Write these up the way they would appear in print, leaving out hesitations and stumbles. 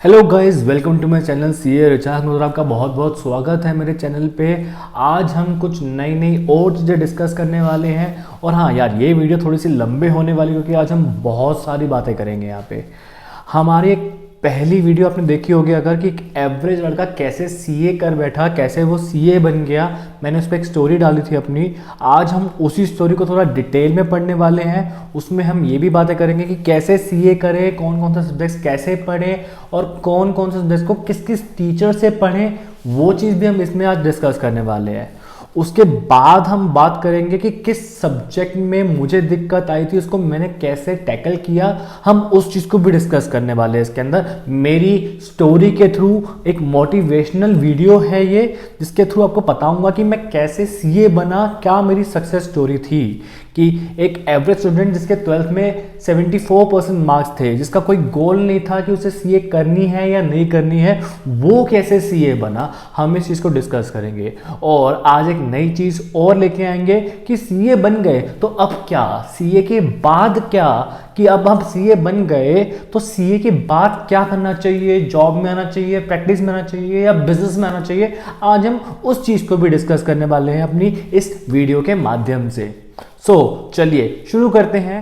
Hello guys, welcome to my channel CA recharge more. आपका बहुत बहुत स्वागत है मेरे चैनल पे। आज हम कुछ नई नई और चीज़ें डिस्कस करने वाले हैं। और हाँ यार, ये वीडियो थोड़ी सी लंबे होने वाली क्योंकि आज हम बहुत सारी बातें करेंगे यहाँ पे। हमारी एक पहली वीडियो आपने देखी होगी अगर, कि एक एवरेज लड़का कैसे सीए कर बैठा, कैसे वो सीए बन गया। मैंने उस पर एक स्टोरी डाली थी अपनी। आज हम उसी स्टोरी को थोड़ा डिटेल में पढ़ने वाले हैं। उसमें हम ये भी बातें करेंगे कि कैसे सीए करें, कौन कौन से सब्जेक्ट्स कैसे पढ़ें और कौन कौन से सब्जेक्ट्स को किस किस टीचर से पढ़ें। वो चीज़ भी हम इसमें आज डिस्कस करने वाले हैं। उसके बाद हम बात करेंगे कि किस सब्जेक्ट में मुझे दिक्कत आई थी, उसको मैंने कैसे टैकल किया। हम उस चीज़ को भी डिस्कस करने वाले हैं इसके अंदर। मेरी स्टोरी के थ्रू एक मोटिवेशनल वीडियो है ये, जिसके थ्रू आपको बताऊंगा कि मैं कैसे सीए बना, क्या मेरी सक्सेस स्टोरी थी। कि एक एवरेज स्टूडेंट जिसके 12th में 74% मार्क्स थे, जिसका कोई गोल नहीं था कि उसे सीए करनी है या नहीं करनी है, वो कैसे सीए बना, हम इस चीज़ को डिस्कस करेंगे। और आज एक नई चीज़ और लेके आएंगे कि सीए बन गए तो अब क्या, सीए के बाद क्या, कि अब हम सीए बन गए तो सीए के बाद क्या करना चाहिए, जॉब में आना चाहिए, प्रैक्टिस में आना चाहिए या बिजनेस में आना चाहिए। आज हम उस चीज़ को भी डिस्कस करने वाले हैं अपनी इस वीडियो के माध्यम से। चलिए शुरू करते हैं।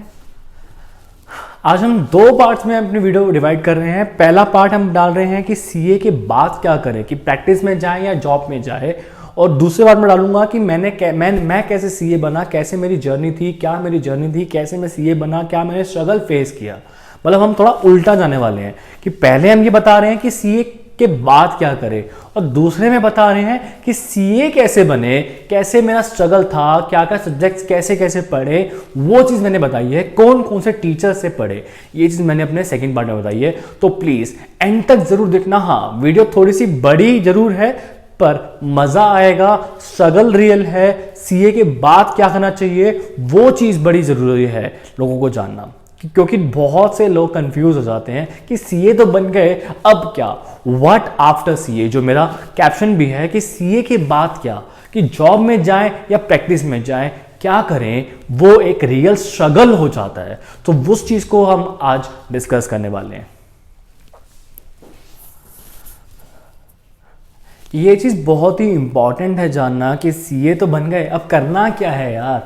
आज हम दो पार्ट्स में अपनी वीडियो डिवाइड कर रहे हैं। पहला पार्ट हम डाल रहे हैं कि सीए के बाद क्या करें, कि प्रैक्टिस में जाए या जॉब में जाए। और दूसरे बार में डालूंगा कि मैं कैसे सीए बना, कैसे मेरी जर्नी थी, क्या मेरी जर्नी थी, कैसे मैं सीए बना, क्या मैंने स्ट्रगल फेस किया। मतलब हम थोड़ा उल्टा जाने वाले हैं कि पहले हम ये बता रहे हैं कि सीए के बाद क्या करें, और दूसरे में बता रहे हैं कि सीए कैसे बने, कैसे मेरा स्ट्रगल था, क्या क्या सब्जेक्ट्स कैसे कैसे पढ़े, वो चीज़ मैंने बताई है। कौन कौन से टीचर से पढ़े, ये चीज़ मैंने अपने सेकंड पार्ट में बताई है। तो प्लीज़ एंड तक ज़रूर देखना। हाँ, वीडियो थोड़ी सी बड़ी ज़रूर है पर मज़ा आएगा। स्ट्रगल रियल है। सीए के बाद क्या करना चाहिए, वो चीज़ बड़ी ज़रूरी है लोगों को जानना, क्योंकि बहुत से लोग कंफ्यूज हो जाते हैं कि सीए तो बन गए, अब क्या, व्हाट आफ्टर सीए। जो मेरा कैप्शन भी है कि सीए के बाद क्या, कि जॉब में जाएं या प्रैक्टिस में जाएं, क्या करें, वो एक रियल स्ट्रगल हो जाता है। तो उस चीज को हम आज डिस्कस करने वाले हैं। ये चीज बहुत ही इंपॉर्टेंट है जानना कि सीए तो बन गए, अब करना क्या है यार।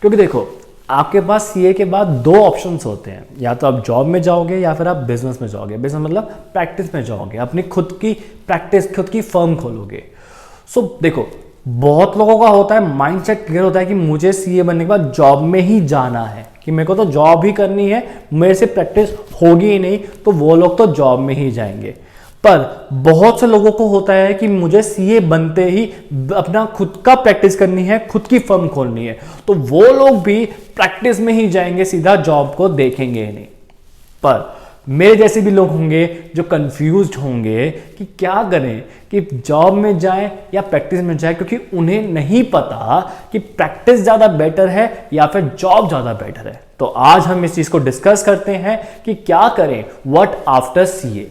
क्योंकि देखो, आपके पास सीए के बाद दो ऑप्शंस होते हैं, या तो आप जॉब में जाओगे या फिर आप बिजनेस में जाओगे। बिजनेस मतलब प्रैक्टिस में जाओगे, अपनी खुद की प्रैक्टिस, खुद की फर्म खोलोगे। देखो, बहुत लोगों का होता है, माइंडसेट क्लियर होता है कि मुझे सीए बनने के बाद जॉब में ही जाना है, कि मेरे को तो जॉब ही करनी है, मेरे से प्रैक्टिस होगी ही नहीं, तो वो लोग तो जॉब में ही जाएंगे। पर बहुत से लोगों को होता है कि मुझे सीए बनते ही अपना खुद का प्रैक्टिस करनी है, खुद की फर्म खोलनी है, तो वो लोग भी प्रैक्टिस में ही जाएंगे, सीधा जॉब को देखेंगे नहीं। पर मेरे जैसे भी लोग होंगे जो कंफ्यूज्ड होंगे कि क्या करें, कि जॉब में जाएं या प्रैक्टिस में जाएं, क्योंकि उन्हें नहीं पता कि प्रैक्टिस ज़्यादा बेटर है या फिर जॉब ज़्यादा बेटर है। तो आज हम इस चीज़ को डिस्कस करते हैं कि क्या करें, व्हाट आफ्टर सीए।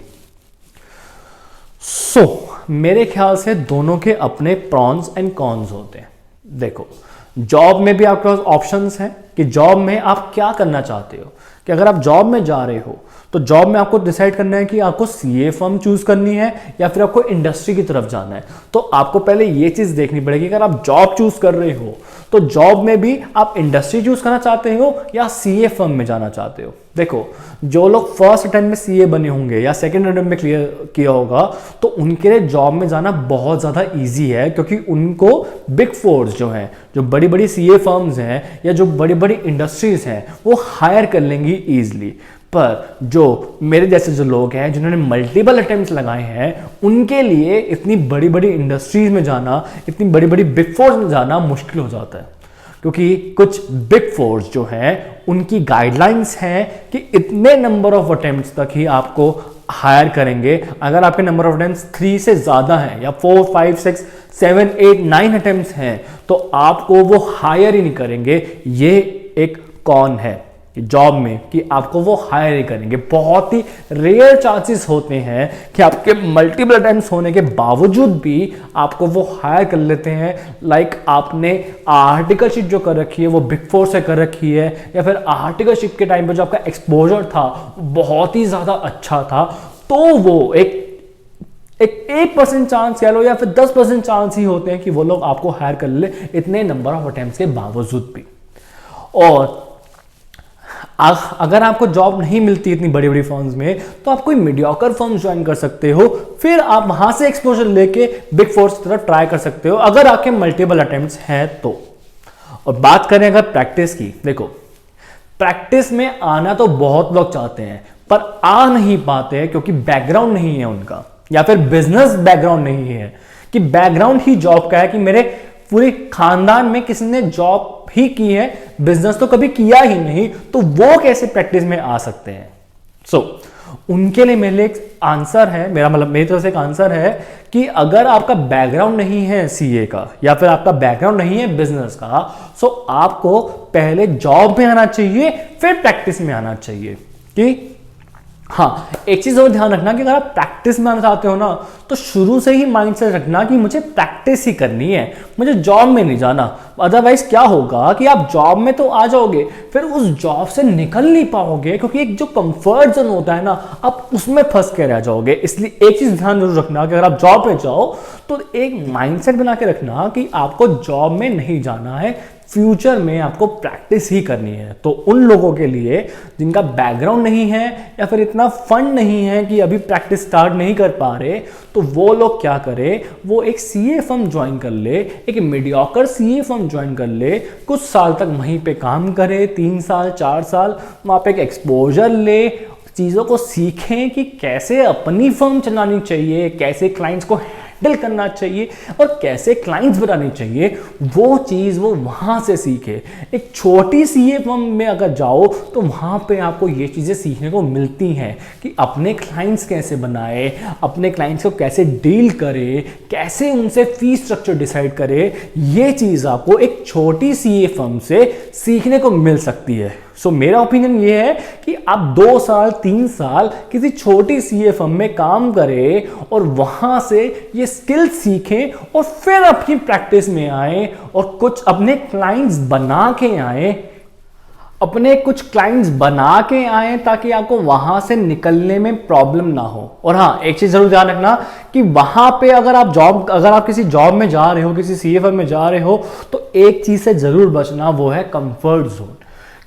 मेरे ख्याल से दोनों के अपने प्रॉन्स एंड कॉन्स होते हैं। देखो, जॉब में भी आपके पास ऑप्शंस हैं कि जॉब में आप क्या करना चाहते हो। कि अगर आप जॉब में जा रहे हो तो जॉब में आपको डिसाइड करना है कि आपको सीए फर्म चूज करनी है या फिर आपको इंडस्ट्री की तरफ जाना है। तो आपको पहले ये चीज देखनी पड़ेगी, अगर आप जॉब चूज कर रहे हो तो जॉब में भी आप इंडस्ट्री चूज करना चाहते हो या सीए फर्म में जाना चाहते हो। देखो, जो लोग फर्स्ट अटेम्प्ट में सीए बने होंगे या सेकंड अटेम्प्ट में क्लियर किया होगा, तो उनके लिए जॉब में जाना बहुत ज़्यादा इजी है, क्योंकि उनको बिग फोर्स जो हैं, जो बड़ी बड़ी सीए फर्म्स हैं या जो बड़ी बड़ी इंडस्ट्रीज हैं, वो हायर कर लेंगी ईजिली। पर जो मेरे जैसे जो लोग हैं जिन्होंने मल्टीपल अटेम्प्ट्स लगाए हैं, उनके लिए इतनी बड़ी बड़ी इंडस्ट्रीज में जाना, इतनी बड़ी बड़ी बिग फोर्स में जाना मुश्किल हो जाता है। क्योंकि कुछ बिग फोर्स जो हैं उनकी गाइडलाइंस हैं कि इतने नंबर ऑफ अटेम्प्ट्स तक ही आपको हायर करेंगे। अगर आपके नंबर ऑफ अटेम्प्ट्स 3 से ज़्यादा हैं या 4, 5, 6, 7, 8, 9 अटेम्प्ट्स हैं, तो आपको वो हायर ही नहीं करेंगे। ये एक कॉन है जॉब में, कि आपको वो हायर ही करेंगे। बहुत ही रेयर चांसेस होते हैं कि आपके मल्टीपल अटेम्प्ट्स होने के बावजूद भी आपको वो हायर कर लेते हैं। लाइक आपने आर्टिकलशिप जो कर रखी है वो बिग फोर से कर रखी है, या फिर आर्टिकलशिप के टाइम पर जो आपका एक्सपोजर था बहुत ही ज़्यादा अच्छा था, तो वो एक 1% चांस कह लो या फिर 10% चांस ही होते हैं कि वो लोग आपको हायर कर ले, इतने नंबर ऑफ अटेम्प्ट्स के बावजूद भी। और अगर आपको जॉब नहीं मिलती इतनी बड़ी बड़ी फर्म्स में, तो आप कोई मीडियोकर फर्म ज्वाइन कर सकते हो, फिर आप वहां से एक्सपोजर लेके बिग फोर की तरफ ट्राई कर सकते हो अगर आपके मल्टीपल अटेम्प्ट्स हैं तो। और बात करें अगर प्रैक्टिस की, देखो प्रैक्टिस में आना तो बहुत लोग चाहते हैं पर आ नहीं पाते हैं क्योंकि बैकग्राउंड नहीं है उनका, या फिर बिजनेस बैकग्राउंड नहीं है कि बैकग्राउंड ही जॉब का है, कि मेरे पूरे खानदान में किसी ने जॉब ही की है, बिजनेस तो कभी किया ही नहीं, तो वो कैसे प्रैक्टिस में आ सकते हैं। उनके लिए मेरे लिए एक आंसर है, मेरी तरफ से एक आंसर है कि अगर आपका बैकग्राउंड नहीं है सीए का या फिर आपका बैकग्राउंड नहीं है बिजनेस का, सो आपको पहले जॉब में आना चाहिए फिर प्रैक्टिस में आना चाहिए। कि हाँ, एक चीज और ध्यान रखना कि अगर आप प्रैक्टिस में आना चाहते हो ना, तो शुरू से ही माइंड सेट रखना कि मुझे प्रैक्टिस ही करनी है, मुझे जॉब में नहीं जाना। अदरवाइज क्या होगा कि आप जॉब में तो आ जाओगे, फिर उस जॉब से निकल नहीं पाओगे, क्योंकि एक जो कंफर्ट जोन होता है ना, आप उसमें फंस के रह जाओगे। इसलिए एक चीज ध्यान जरूर रखना कि अगर आप जॉब में जाओ तो एक माइंडसेट बना के रखना कि आपको जॉब में नहीं जाना है, फ्यूचर में आपको प्रैक्टिस ही करनी है। तो उन लोगों के लिए जिनका बैकग्राउंड नहीं है या फिर इतना फंड नहीं है कि अभी प्रैक्टिस स्टार्ट नहीं कर पा रहे, तो वो लोग क्या करें, वो एक सीए फर्म ज्वाइन कर ले, एक मीडियोकर सीए फर्म ज्वाइन कर ले, कुछ साल तक वहीं पे काम करे, 3 साल 4 साल वहाँ पे एक एक्सपोजर ले, चीज़ों को सीखें कि कैसे अपनी फर्म चलानी चाहिए, कैसे क्लाइंट्स को हैंडल करना चाहिए और कैसे क्लाइंट्स बनाने चाहिए, वो चीज़ वो वहाँ से सीखे। एक छोटी सीए फर्म में अगर जाओ तो वहाँ पे आपको ये चीज़ें सीखने को मिलती हैं कि अपने क्लाइंट्स कैसे बनाए, अपने क्लाइंट्स को कैसे डील करे, कैसे उनसे फीस स्ट्रक्चर डिसाइड करे। ये चीज़ आपको एक छोटी सीए फर्म से सीखने को मिल सकती है। मेरा ओपिनियन ये है कि आप 2 साल 3 साल किसी छोटी सीए फर्म में काम करें और वहां से ये स्किल सीखें और फिर अपनी प्रैक्टिस में आए और कुछ अपने क्लाइंट्स बना के आए, ताकि आपको वहां से निकलने में प्रॉब्लम ना हो। और हाँ, एक चीज जरूर ध्यान रखना कि वहां पे अगर आप किसी जॉब में जा रहे हो, किसी सीए फर्म में जा रहे हो, तो एक चीज से जरूर बचना, वो है कंफर्ट जोन।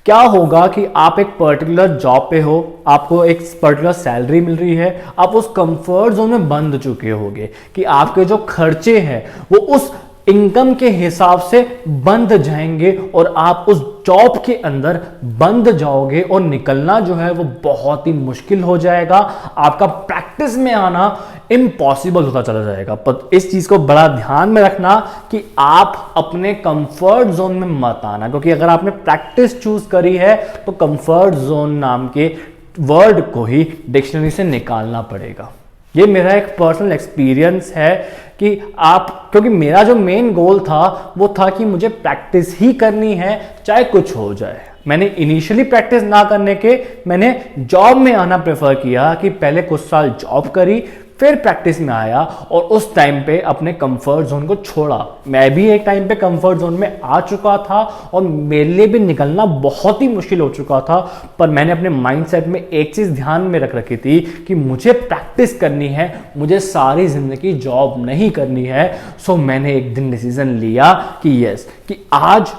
क्या होगा कि आप एक पर्टिकुलर जॉब पे हो, आपको एक पर्टिकुलर सैलरी मिल रही है, आप उस कंफर्ट जोन में बंध चुके होगे कि आपके जो खर्चे हैं वो उस इनकम के हिसाब से बंध जाएंगे और आप उस जॉब के अंदर बंध जाओगे और निकलना जो है वो बहुत ही मुश्किल हो जाएगा। आपका प्रैक्टिस में आना इम्पॉसिबल होता चला जाएगा। पर इस चीज को बड़ा ध्यान में रखना कि आप अपने कंफर्ट जोन में मत आना, क्योंकि अगर आपने प्रैक्टिस चूज करी है तो कंफर्ट जोन नाम के वर्ड को ही डिक्शनरी से निकालना पड़ेगा। ये मेरा एक पर्सनल एक्सपीरियंस है कि क्योंकि मेरा जो मेन गोल था वो था कि मुझे प्रैक्टिस ही करनी है चाहे कुछ हो जाए। मैंने इनिशियली प्रैक्टिस ना करने के मैंने जॉब में आना प्रेफर किया कि पहले कुछ साल जॉब करी, फिर प्रैक्टिस में आया और उस टाइम पे अपने कंफर्ट जोन को छोड़ा। मैं भी एक टाइम पे कंफर्ट जोन में आ चुका था और मेरे लिए भी निकलना बहुत ही मुश्किल हो चुका था, पर मैंने अपने माइंडसेट में एक चीज़ ध्यान में रख रखी थी कि मुझे प्रैक्टिस करनी है, मुझे सारी ज़िंदगी जॉब नहीं करनी है। मैंने एक दिन डिसीजन लिया कि कि आज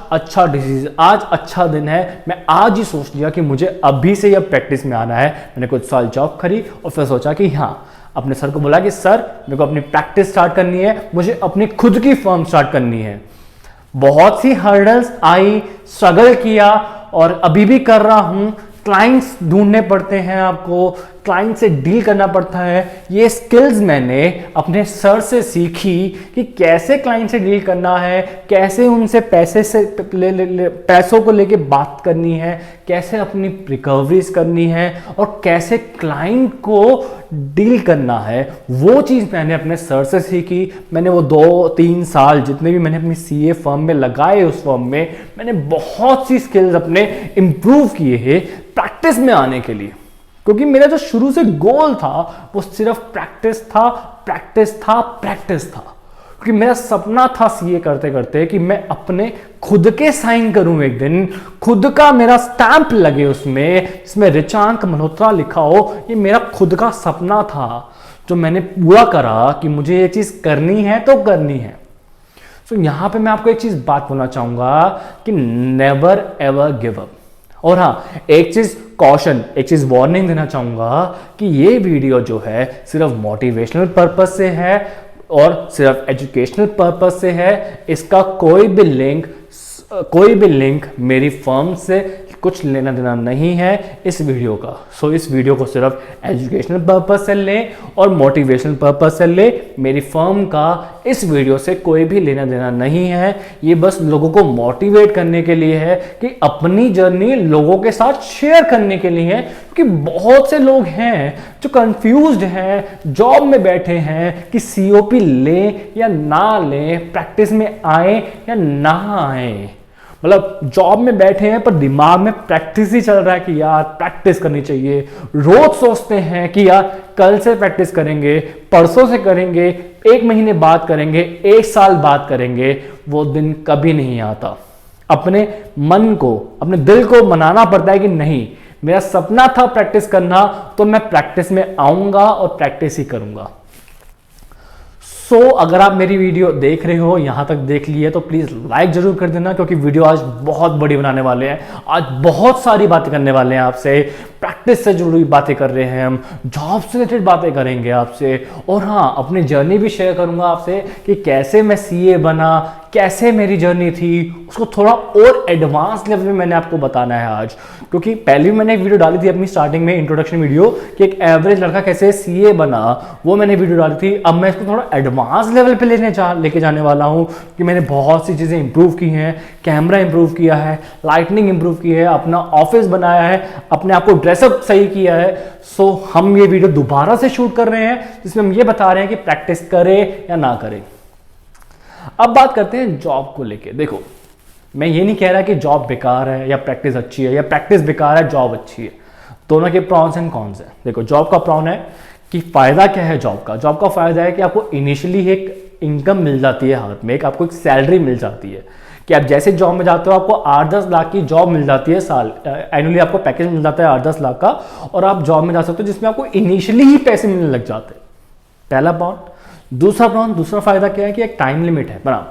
अच्छा दिन है। मैं आज ही सोच लिया कि मुझे अभी से अब प्रैक्टिस में आना है। मैंने कुछ साल जॉब करी और फिर सोचा कि हाँ, अपने सर को बोला कि सर मेरे को अपनी प्रैक्टिस स्टार्ट करनी है, मुझे अपनी खुद की फर्म स्टार्ट करनी है। बहुत सी हर्डल्स आई, स्ट्रगल किया और अभी भी कर रहा हूं। क्लाइंट्स ढूंढने पड़ते हैं, आपको क्लाइंट से डील करना पड़ता है। ये स्किल्स मैंने अपने सर से सीखी कि कैसे क्लाइंट से डील करना है, कैसे उनसे पैसों को लेके बात करनी है, कैसे अपनी रिकवरीज करनी है और कैसे क्लाइंट को डील करना है। वो चीज़ मैंने अपने सर से सीखी। मैंने वो 2-3 साल जितने भी मैंने अपनी सीए फर्म में लगाए, उस फर्म में मैंने बहुत सी स्किल्स अपने इम्प्रूव किए हैं प्रैक्टिस में आने के लिए, क्योंकि मेरा जो शुरू से गोल था वो सिर्फ प्रैक्टिस था। क्योंकि मेरा सपना था सीए करते करते कि मैं अपने खुद के साइन करूं एक दिन, खुद का मेरा स्टैंप लगे उसमें, जिसमें रिचांक मल्होत्रा लिखा हो। ये मेरा खुद का सपना था जो मैंने पूरा करा कि मुझे ये चीज करनी है तो करनी है। तो यहां पे मैं आपको एक चीज बात बोलना चाहूंगा कि नेवर एवर गिव अप। और हाँ, एक चीज कॉशन, एक चीज वार्निंग देना चाहूंगा कि ये वीडियो जो है सिर्फ मोटिवेशनल पर्पज से है और सिर्फ एजुकेशनल पर्पज से है। इसका कोई भी लिंक मेरी फर्म से कुछ लेना देना नहीं है इस वीडियो का। सो इस वीडियो को सिर्फ एजुकेशनल पर्पज से लें और मोटिवेशनल पर्पज से लें। मेरी फर्म का इस वीडियो से कोई भी लेना देना नहीं है। ये बस लोगों को मोटिवेट करने के लिए है कि अपनी जर्नी लोगों के साथ शेयर करने के लिए है, क्योंकि बहुत से लोग हैं जो कंफ्यूज्ड हैं, जॉब में बैठे हैं कि सीओपी लें या ना लें, प्रैक्टिस में आए या ना आए। मतलब जॉब में बैठे हैं पर दिमाग में प्रैक्टिस ही चल रहा है कि यार प्रैक्टिस करनी चाहिए। रोज सोचते हैं कि यार कल से प्रैक्टिस करेंगे, परसों से करेंगे, एक महीने बाद करेंगे, एक साल बाद करेंगे। वो दिन कभी नहीं आता। अपने मन को, अपने दिल को मनाना पड़ता है कि नहीं, मेरा सपना था प्रैक्टिस करना, तो मैं प्रैक्टिस में आऊंगा और प्रैक्टिस ही करूंगा। अगर आप मेरी वीडियो देख रहे हो, यहां तक देख ली है, तो प्लीज लाइक जरूर कर देना, क्योंकि वीडियो आज बहुत बड़ी बनाने वाले हैं। आज बहुत सारी बातें करने वाले हैं आपसे। प्रैक्टिस से जुड़ी बातें कर रहे हैं हम, जॉब से रिलेटेड बातें करेंगे आपसे, और हाँ, अपनी जर्नी भी शेयर करूंगा आपसे कि कैसे मैं सीए बना, कैसे मेरी जर्नी थी, उसको थोड़ा और एडवांस लेवल में मैंने आपको बताना है आज। क्योंकि पहले भी मैंने एक वीडियो डाली थी अपनी स्टार्टिंग में, इंट्रोडक्शन वीडियो, कि एक एवरेज लड़का कैसे सीए बना, वो मैंने वीडियो डाली थी। अब मैं इसको थोड़ा एडवांस लेवल पे लेके जाने वाला हूँ कि मैंने बहुत सी चीज़ें इंप्रूव की हैं। कैमरा इंप्रूव किया है, लाइटनिंग इंप्रूव की है, अपना ऑफिस बनाया है, अपने आप को ड्रेसअप सही किया है। सो हम ये वीडियो दोबारा से शूट कर रहे हैं, जिसमें हम ये बता रहे हैं कि प्रैक्टिस करें या ना करें। अब बात करते हैं जॉब को लेके। देखो, मैं ये नहीं कह रहा कि जॉब बेकार है या प्रैक्टिस अच्छी है, या प्रैक्टिस बेकार है जॉब अच्छी है। दोनों के प्रॉन्स एंड कॉन्स हैं। देखो, जॉब का प्रॉन है कि फायदा क्या है जॉब का। जॉब का फायदा है कि आपको इनिशियली एक इनकम मिल जाती है हाथ में, आपको एक सैलरी मिल जाती है कि आप जैसे जॉब में जाते हो आपको 8-10 लाख की जॉब मिल जाती है साल, एनुअली आपको पैकेज मिल जाता है 8-10 लाख का, और आप जॉब में जा सकते हो जिसमें आपको इनिशियली ही पैसे मिलने लग जाते हैं। पहला प्रॉन। दूसरा फायदा क्या है कि एक टाइम लिमिट है। बना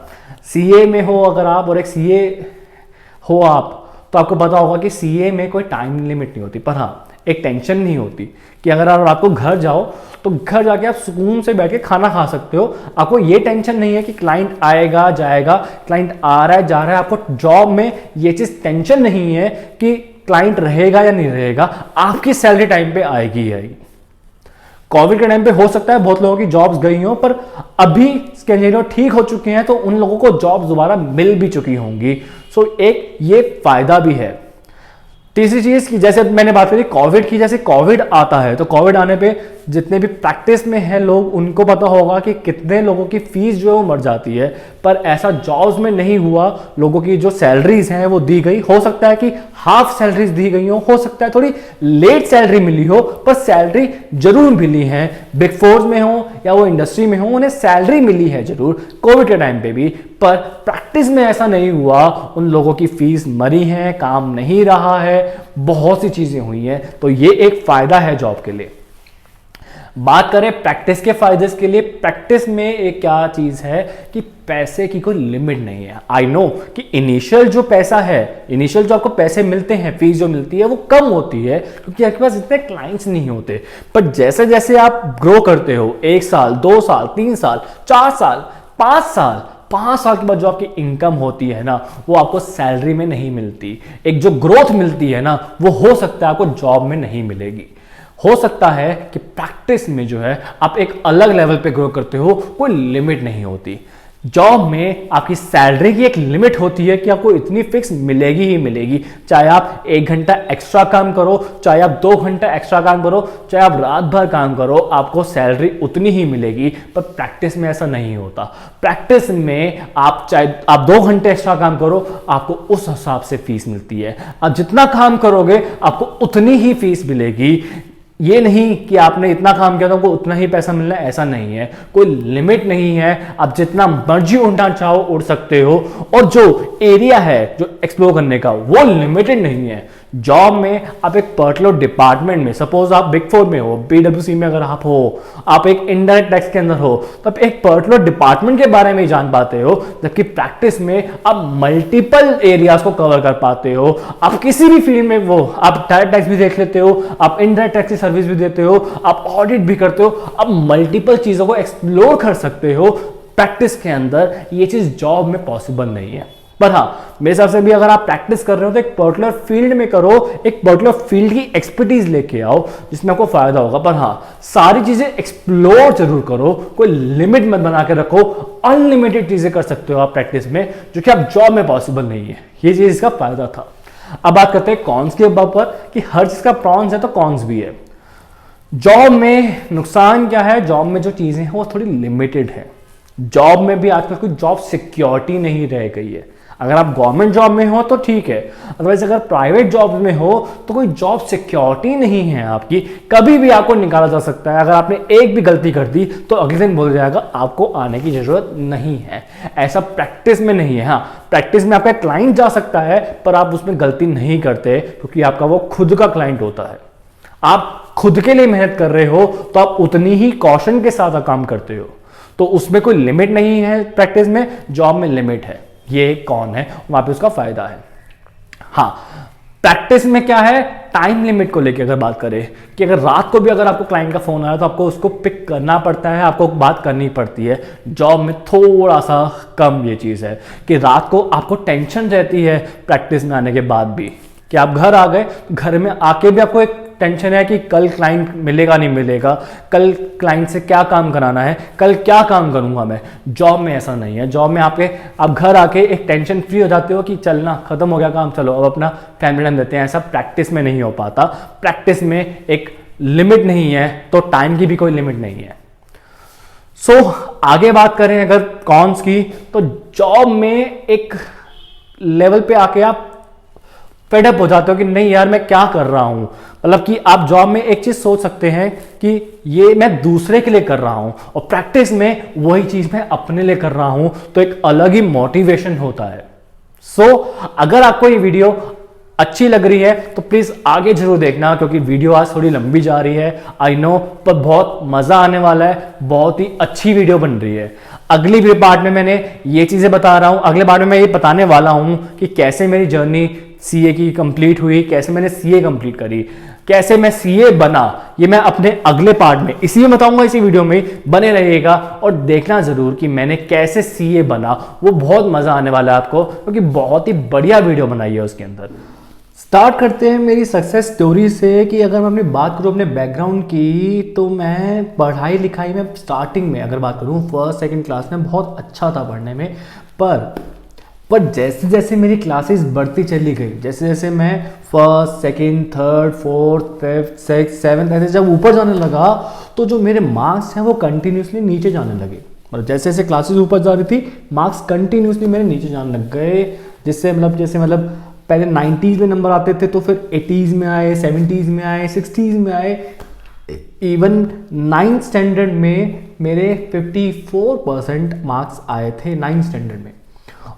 सीए में हो अगर आप, और एक सीए हो आप, तो आपको पता होगा कि सीए में कोई टाइम लिमिट नहीं होती, पर हाँ, एक टेंशन नहीं होती कि अगर आप रात को घर जाओ तो घर जाके आप सुकून से बैठ के खाना खा सकते हो। आपको ये टेंशन नहीं है कि क्लाइंट आएगा जाएगा, क्लाइंट आ रहा है जा रहा है। आपको जॉब में ये चीज टेंशन नहीं है कि क्लाइंट रहेगा या नहीं रहेगा, आपकी सैलरी टाइम पे आएगी ही आएगी। कोविड के टाइम पे हो सकता है बहुत लोगों की जॉब्स गई हो, पर अभी स्केनेरियो ठीक हो चुके हैं तो उन लोगों को जॉब्स दोबारा मिल भी चुकी होंगी। सो एक ये फायदा भी है। तीसरी चीज की, जैसे मैंने बात करी कोविड की, जैसे कोविड आता है तो कोविड आने पे जितने भी प्रैक्टिस में हैं लोग, उनको पता होगा कि कितने लोगों की फीस जो है वो मर जाती है। पर ऐसा जॉब्स में नहीं हुआ। लोगों की जो सैलरीज हैं वो दी गई। हो सकता है कि हाफ सैलरीज दी गई हो सकता है थोड़ी लेट सैलरी मिली हो, पर सैलरी जरूर मिली है। बिग फोर्स में हो या वो इंडस्ट्री में हो, उन्हें सैलरी मिली है जरूर कोविड के टाइम पे भी। पर प्रैक्टिस में ऐसा नहीं हुआ। उन लोगों की फीस मरी है, काम नहीं रहा है, बहुत सी चीजें हुई हैं। तो ये एक फायदा है जॉब के लिए। बात करें प्रैक्टिस के फायदे के लिए, प्रैक्टिस में एक क्या चीज है कि पैसे की कोई लिमिट नहीं है। आई नो कि इनिशियल जो पैसा है, इनिशियल जो आपको पैसे मिलते हैं, फीस जो मिलती है वो कम होती है क्योंकि आपके पास इतने क्लाइंट्स नहीं होते। पर जैसे जैसे आप ग्रो करते हो, 1 साल 2 साल 3 साल 4 साल 5 साल के बाद जो आपकी इनकम होती है ना, वो आपको सैलरी में नहीं मिलती। एक जो ग्रोथ मिलती है ना, वो हो सकता है आपको जॉब में नहीं मिलेगी। हो सकता है कि प्रैक्टिस में जो है आप एक अलग लेवल पे ग्रो करते हो, कोई लिमिट नहीं होती। जॉब में आपकी सैलरी की एक लिमिट होती है कि आपको इतनी फिक्स मिलेगी ही मिलेगी। चाहे आप 1 घंटा एक्स्ट्रा काम करो, चाहे आप 2 घंटा एक्स्ट्रा काम करो, चाहे आप रात भर काम करो, आपको सैलरी उतनी ही मिलेगी। पर प्रैक्टिस में ऐसा नहीं होता। प्रैक्टिस में आप चाहे आप 2 घंटे एक्स्ट्रा काम करो, आपको उस हिसाब से फीस मिलती है। आप जितना काम करोगे आपको उतनी ही फीस मिलेगी। ये नहीं कि आपने इतना काम किया तो आपको उतना ही पैसा मिलना है, ऐसा नहीं है। कोई लिमिट नहीं है, आप जितना मर्जी उड़ना चाहो उड़ सकते हो। और जो एरिया है जो एक्सप्लोर करने का वो लिमिटेड नहीं है। जॉब में आप एक पर्टिकुलर डिपार्टमेंट में, सपोज आप बिग फोर में हो, PwC में अगर आप हो, आप एक इनडायरेक्ट टैक्स के अंदर हो, तो आप एक पर्टिकुलर डिपार्टमेंट के बारे में जान पाते हो, जबकि प्रैक्टिस में आप मल्टीपल एरियाज को कवर कर पाते हो। आप किसी भी फील्ड में वो, आप डायरेक्ट टैक्स भी देख लेते हो, आप इनडायरेक्ट टैक्स की सर्विस भी देते हो, आप ऑडिट भी करते हो, आप मल्टीपल चीजों को एक्सप्लोर कर सकते हो। प्रैक्टिस के अंदर ये चीज जॉब में पॉसिबल नहीं है। पर हाँ, मेरे हिसाब से भी अगर आप प्रैक्टिस कर रहे हो तो एक पर्टिकुलर फील्ड में करो, एक पर्टिकुलर फील्ड की एक्सपर्टीज लेके आओ जिसमें आपको फायदा होगा। पर हाँ, सारी चीजें एक्सप्लोर जरूर करो, कोई लिमिट मत बना के रखो। अनलिमिटेड चीजें कर सकते हो आप प्रैक्टिस में, जो कि आप जॉब में पॉसिबल नहीं है। ये चीज इसका फायदा था। अब बात करते हैं कॉन्स के ऊपर कि हर चीज का प्रॉन्स है तो कॉन्स भी है। जॉब में नुकसान क्या है? जॉब में जो चीजें हैं वो थोड़ी लिमिटेड है। जॉब में भी आजकल कोई जॉब सिक्योरिटी नहीं रह गई है। अगर आप गवर्नमेंट जॉब में हो तो ठीक है, अदरवाइज अगर प्राइवेट जॉब में हो तो कोई जॉब सिक्योरिटी नहीं है आपकी। कभी भी आपको निकाला जा सकता है। अगर आपने एक भी गलती कर दी तो अगले दिन बोल जाएगा आपको आने की जरूरत नहीं है। ऐसा प्रैक्टिस में नहीं है। हाँ, प्रैक्टिस में आपका क्लाइंट जा सकता है, पर आप उसमें गलती नहीं करते क्योंकि आपका वो खुद का क्लाइंट होता है। आप खुद के लिए मेहनत कर रहे हो तो आप उतनी ही कॉशन के साथ काम करते हो, तो उसमें कोई लिमिट नहीं है। प्रैक्टिस में, जॉब में लिमिट है। ये कौन है, वहां पे उसका फायदा है। हाँ, प्रैक्टिस में क्या है, टाइम लिमिट को लेकर अगर बात करें कि अगर रात को भी अगर आपको क्लाइंट का फोन आया तो आपको उसको पिक करना पड़ता है, आपको बात करनी पड़ती है। जॉब में थोड़ा सा कम ये चीज है कि रात को आपको टेंशन रहती है प्रैक्टिस में आने के बाद भी, कि आप घर आ गए, घर में आके भी आपको एक टेंशन है कि कल क्लाइंट मिलेगा नहीं मिलेगा, कल क्लाइंट से क्या काम कराना है, कल क्या काम करूंगा मैं। जॉब में ऐसा नहीं है। जॉब में आप घर आके एक टेंशन फ्री हो जाते हो कि चलना खत्म हो गया काम, चलो अब अपना फैमिली टाइम देते हैं। ऐसा प्रैक्टिस में नहीं हो पाता। प्रैक्टिस में एक लिमिट नहीं है तो टाइम की भी कोई लिमिट नहीं है। आगे बात करें अगर कॉन्स की, तो जॉब में एक लेवल पे आके आप फेडअप हो जाते हो कि नहीं यार मैं क्या कर रहा हूं। मतलब कि आप जॉब में एक चीज सोच सकते हैं कि ये मैं दूसरे के लिए कर रहा हूं, और प्रैक्टिस में वही चीज मैं अपने लिए कर रहा हूं, तो एक अलग ही मोटिवेशन होता है। अगर आपको ये वीडियो अच्छी लग रही है तो प्लीज आगे जरूर देखना, क्योंकि वीडियो आज थोड़ी लंबी जा रही है, आई नो, पर बहुत मजा आने वाला है। बहुत ही अच्छी वीडियो बन रही है। अगली पार्ट में मैंने ये चीजें बता रहा हूं, अगले पार्ट में मैं ये बताने वाला हूं कि कैसे मेरी जर्नी सीए की कंप्लीट हुई, कैसे मैंने सीए कंप्लीट करी, कैसे मैं सीए बना। ये मैं अपने अगले पार्ट में इसी में बताऊंगा, इसी वीडियो में बने रहिएगा और देखना जरूर कि मैंने कैसे सीए बना। वो बहुत मजा आने वाला है आपको, क्योंकि बहुत ही बढ़िया वीडियो बनाई है उसके अंदर। स्टार्ट करते हैं मेरी सक्सेस स्टोरी से कि अगर मैं अपनी बात करूं अपने बैकग्राउंड की, तो मैं पढ़ाई लिखाई में स्टार्टिंग में अगर बात करूं फर्स्ट सेकंड क्लास में बहुत अच्छा था पढ़ने में। पर जैसे जैसे मेरी क्लासेस बढ़ती चली गई, जैसे जैसे मैं first second third fourth fifth sixth seventh ऐसे जब ऊपर जाने लगा, तो जो मेरे मार्क्स हैं वो कंटिन्यूसली नीचे जाने लगे। मतलब जैसे जैसे क्लासेस ऊपर जा रही थी, मार्क्स कंटिन्यूसली मेरे नीचे जाने लग गए। जैसे मतलब पहले 90s में नंबर आते थे, तो फिर 80s में आए, 70s में आए, 60s में आए। इवन 9th स्टैंडर्ड में मेरे 54% मार्क्स आए थे 9th स्टैंडर्ड में।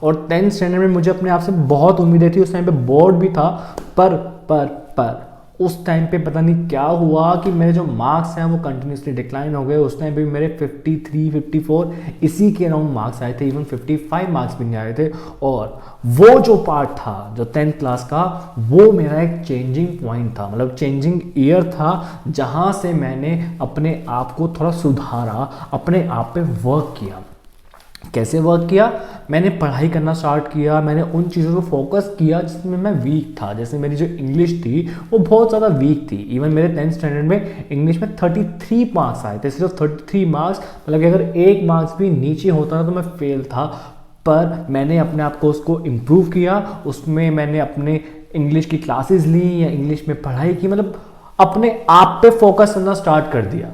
और 10th स्टैंडर्ड में मुझे अपने आप से बहुत उम्मीदें थी। उस टाइम पे बोर्ड भी था, पर उस टाइम पे पता नहीं क्या हुआ कि मेरे जो मार्क्स हैं वो कंटिन्यूसली डिक्लाइन हो गए। उस टाइम पे मेरे 53 54 इसी के अराउंड मार्क्स आए थे, इवन 55 मार्क्स भी नहीं आए थे। और वो जो पार्ट था जो 10th क्लास का, वो मेरा एक चेंजिंग पॉइंट था, मतलब चेंजिंग ईयर था, जहाँ से मैंने अपने आप को थोड़ा सुधारा, अपने आप पे वर्क किया। कैसे वर्क किया? मैंने पढ़ाई करना स्टार्ट किया, मैंने उन चीज़ों को फोकस किया जिसमें मैं वीक था। जैसे मेरी जो इंग्लिश थी वो बहुत ज़्यादा वीक थी। इवन मेरे 10th स्टैंडर्ड में इंग्लिश में 33 मार्क्स आए थे, सिर्फ 33 मार्क्स। मतलब कि अगर एक मार्क्स भी नीचे होता ना तो मैं फेल था। पर मैंने अपने आप को उसको इम्प्रूव किया, उसमें मैंने अपने इंग्लिश की क्लासेस ली या इंग्लिश में पढ़ाई की, मतलब अपने आप पे फोकस करना स्टार्ट कर दिया।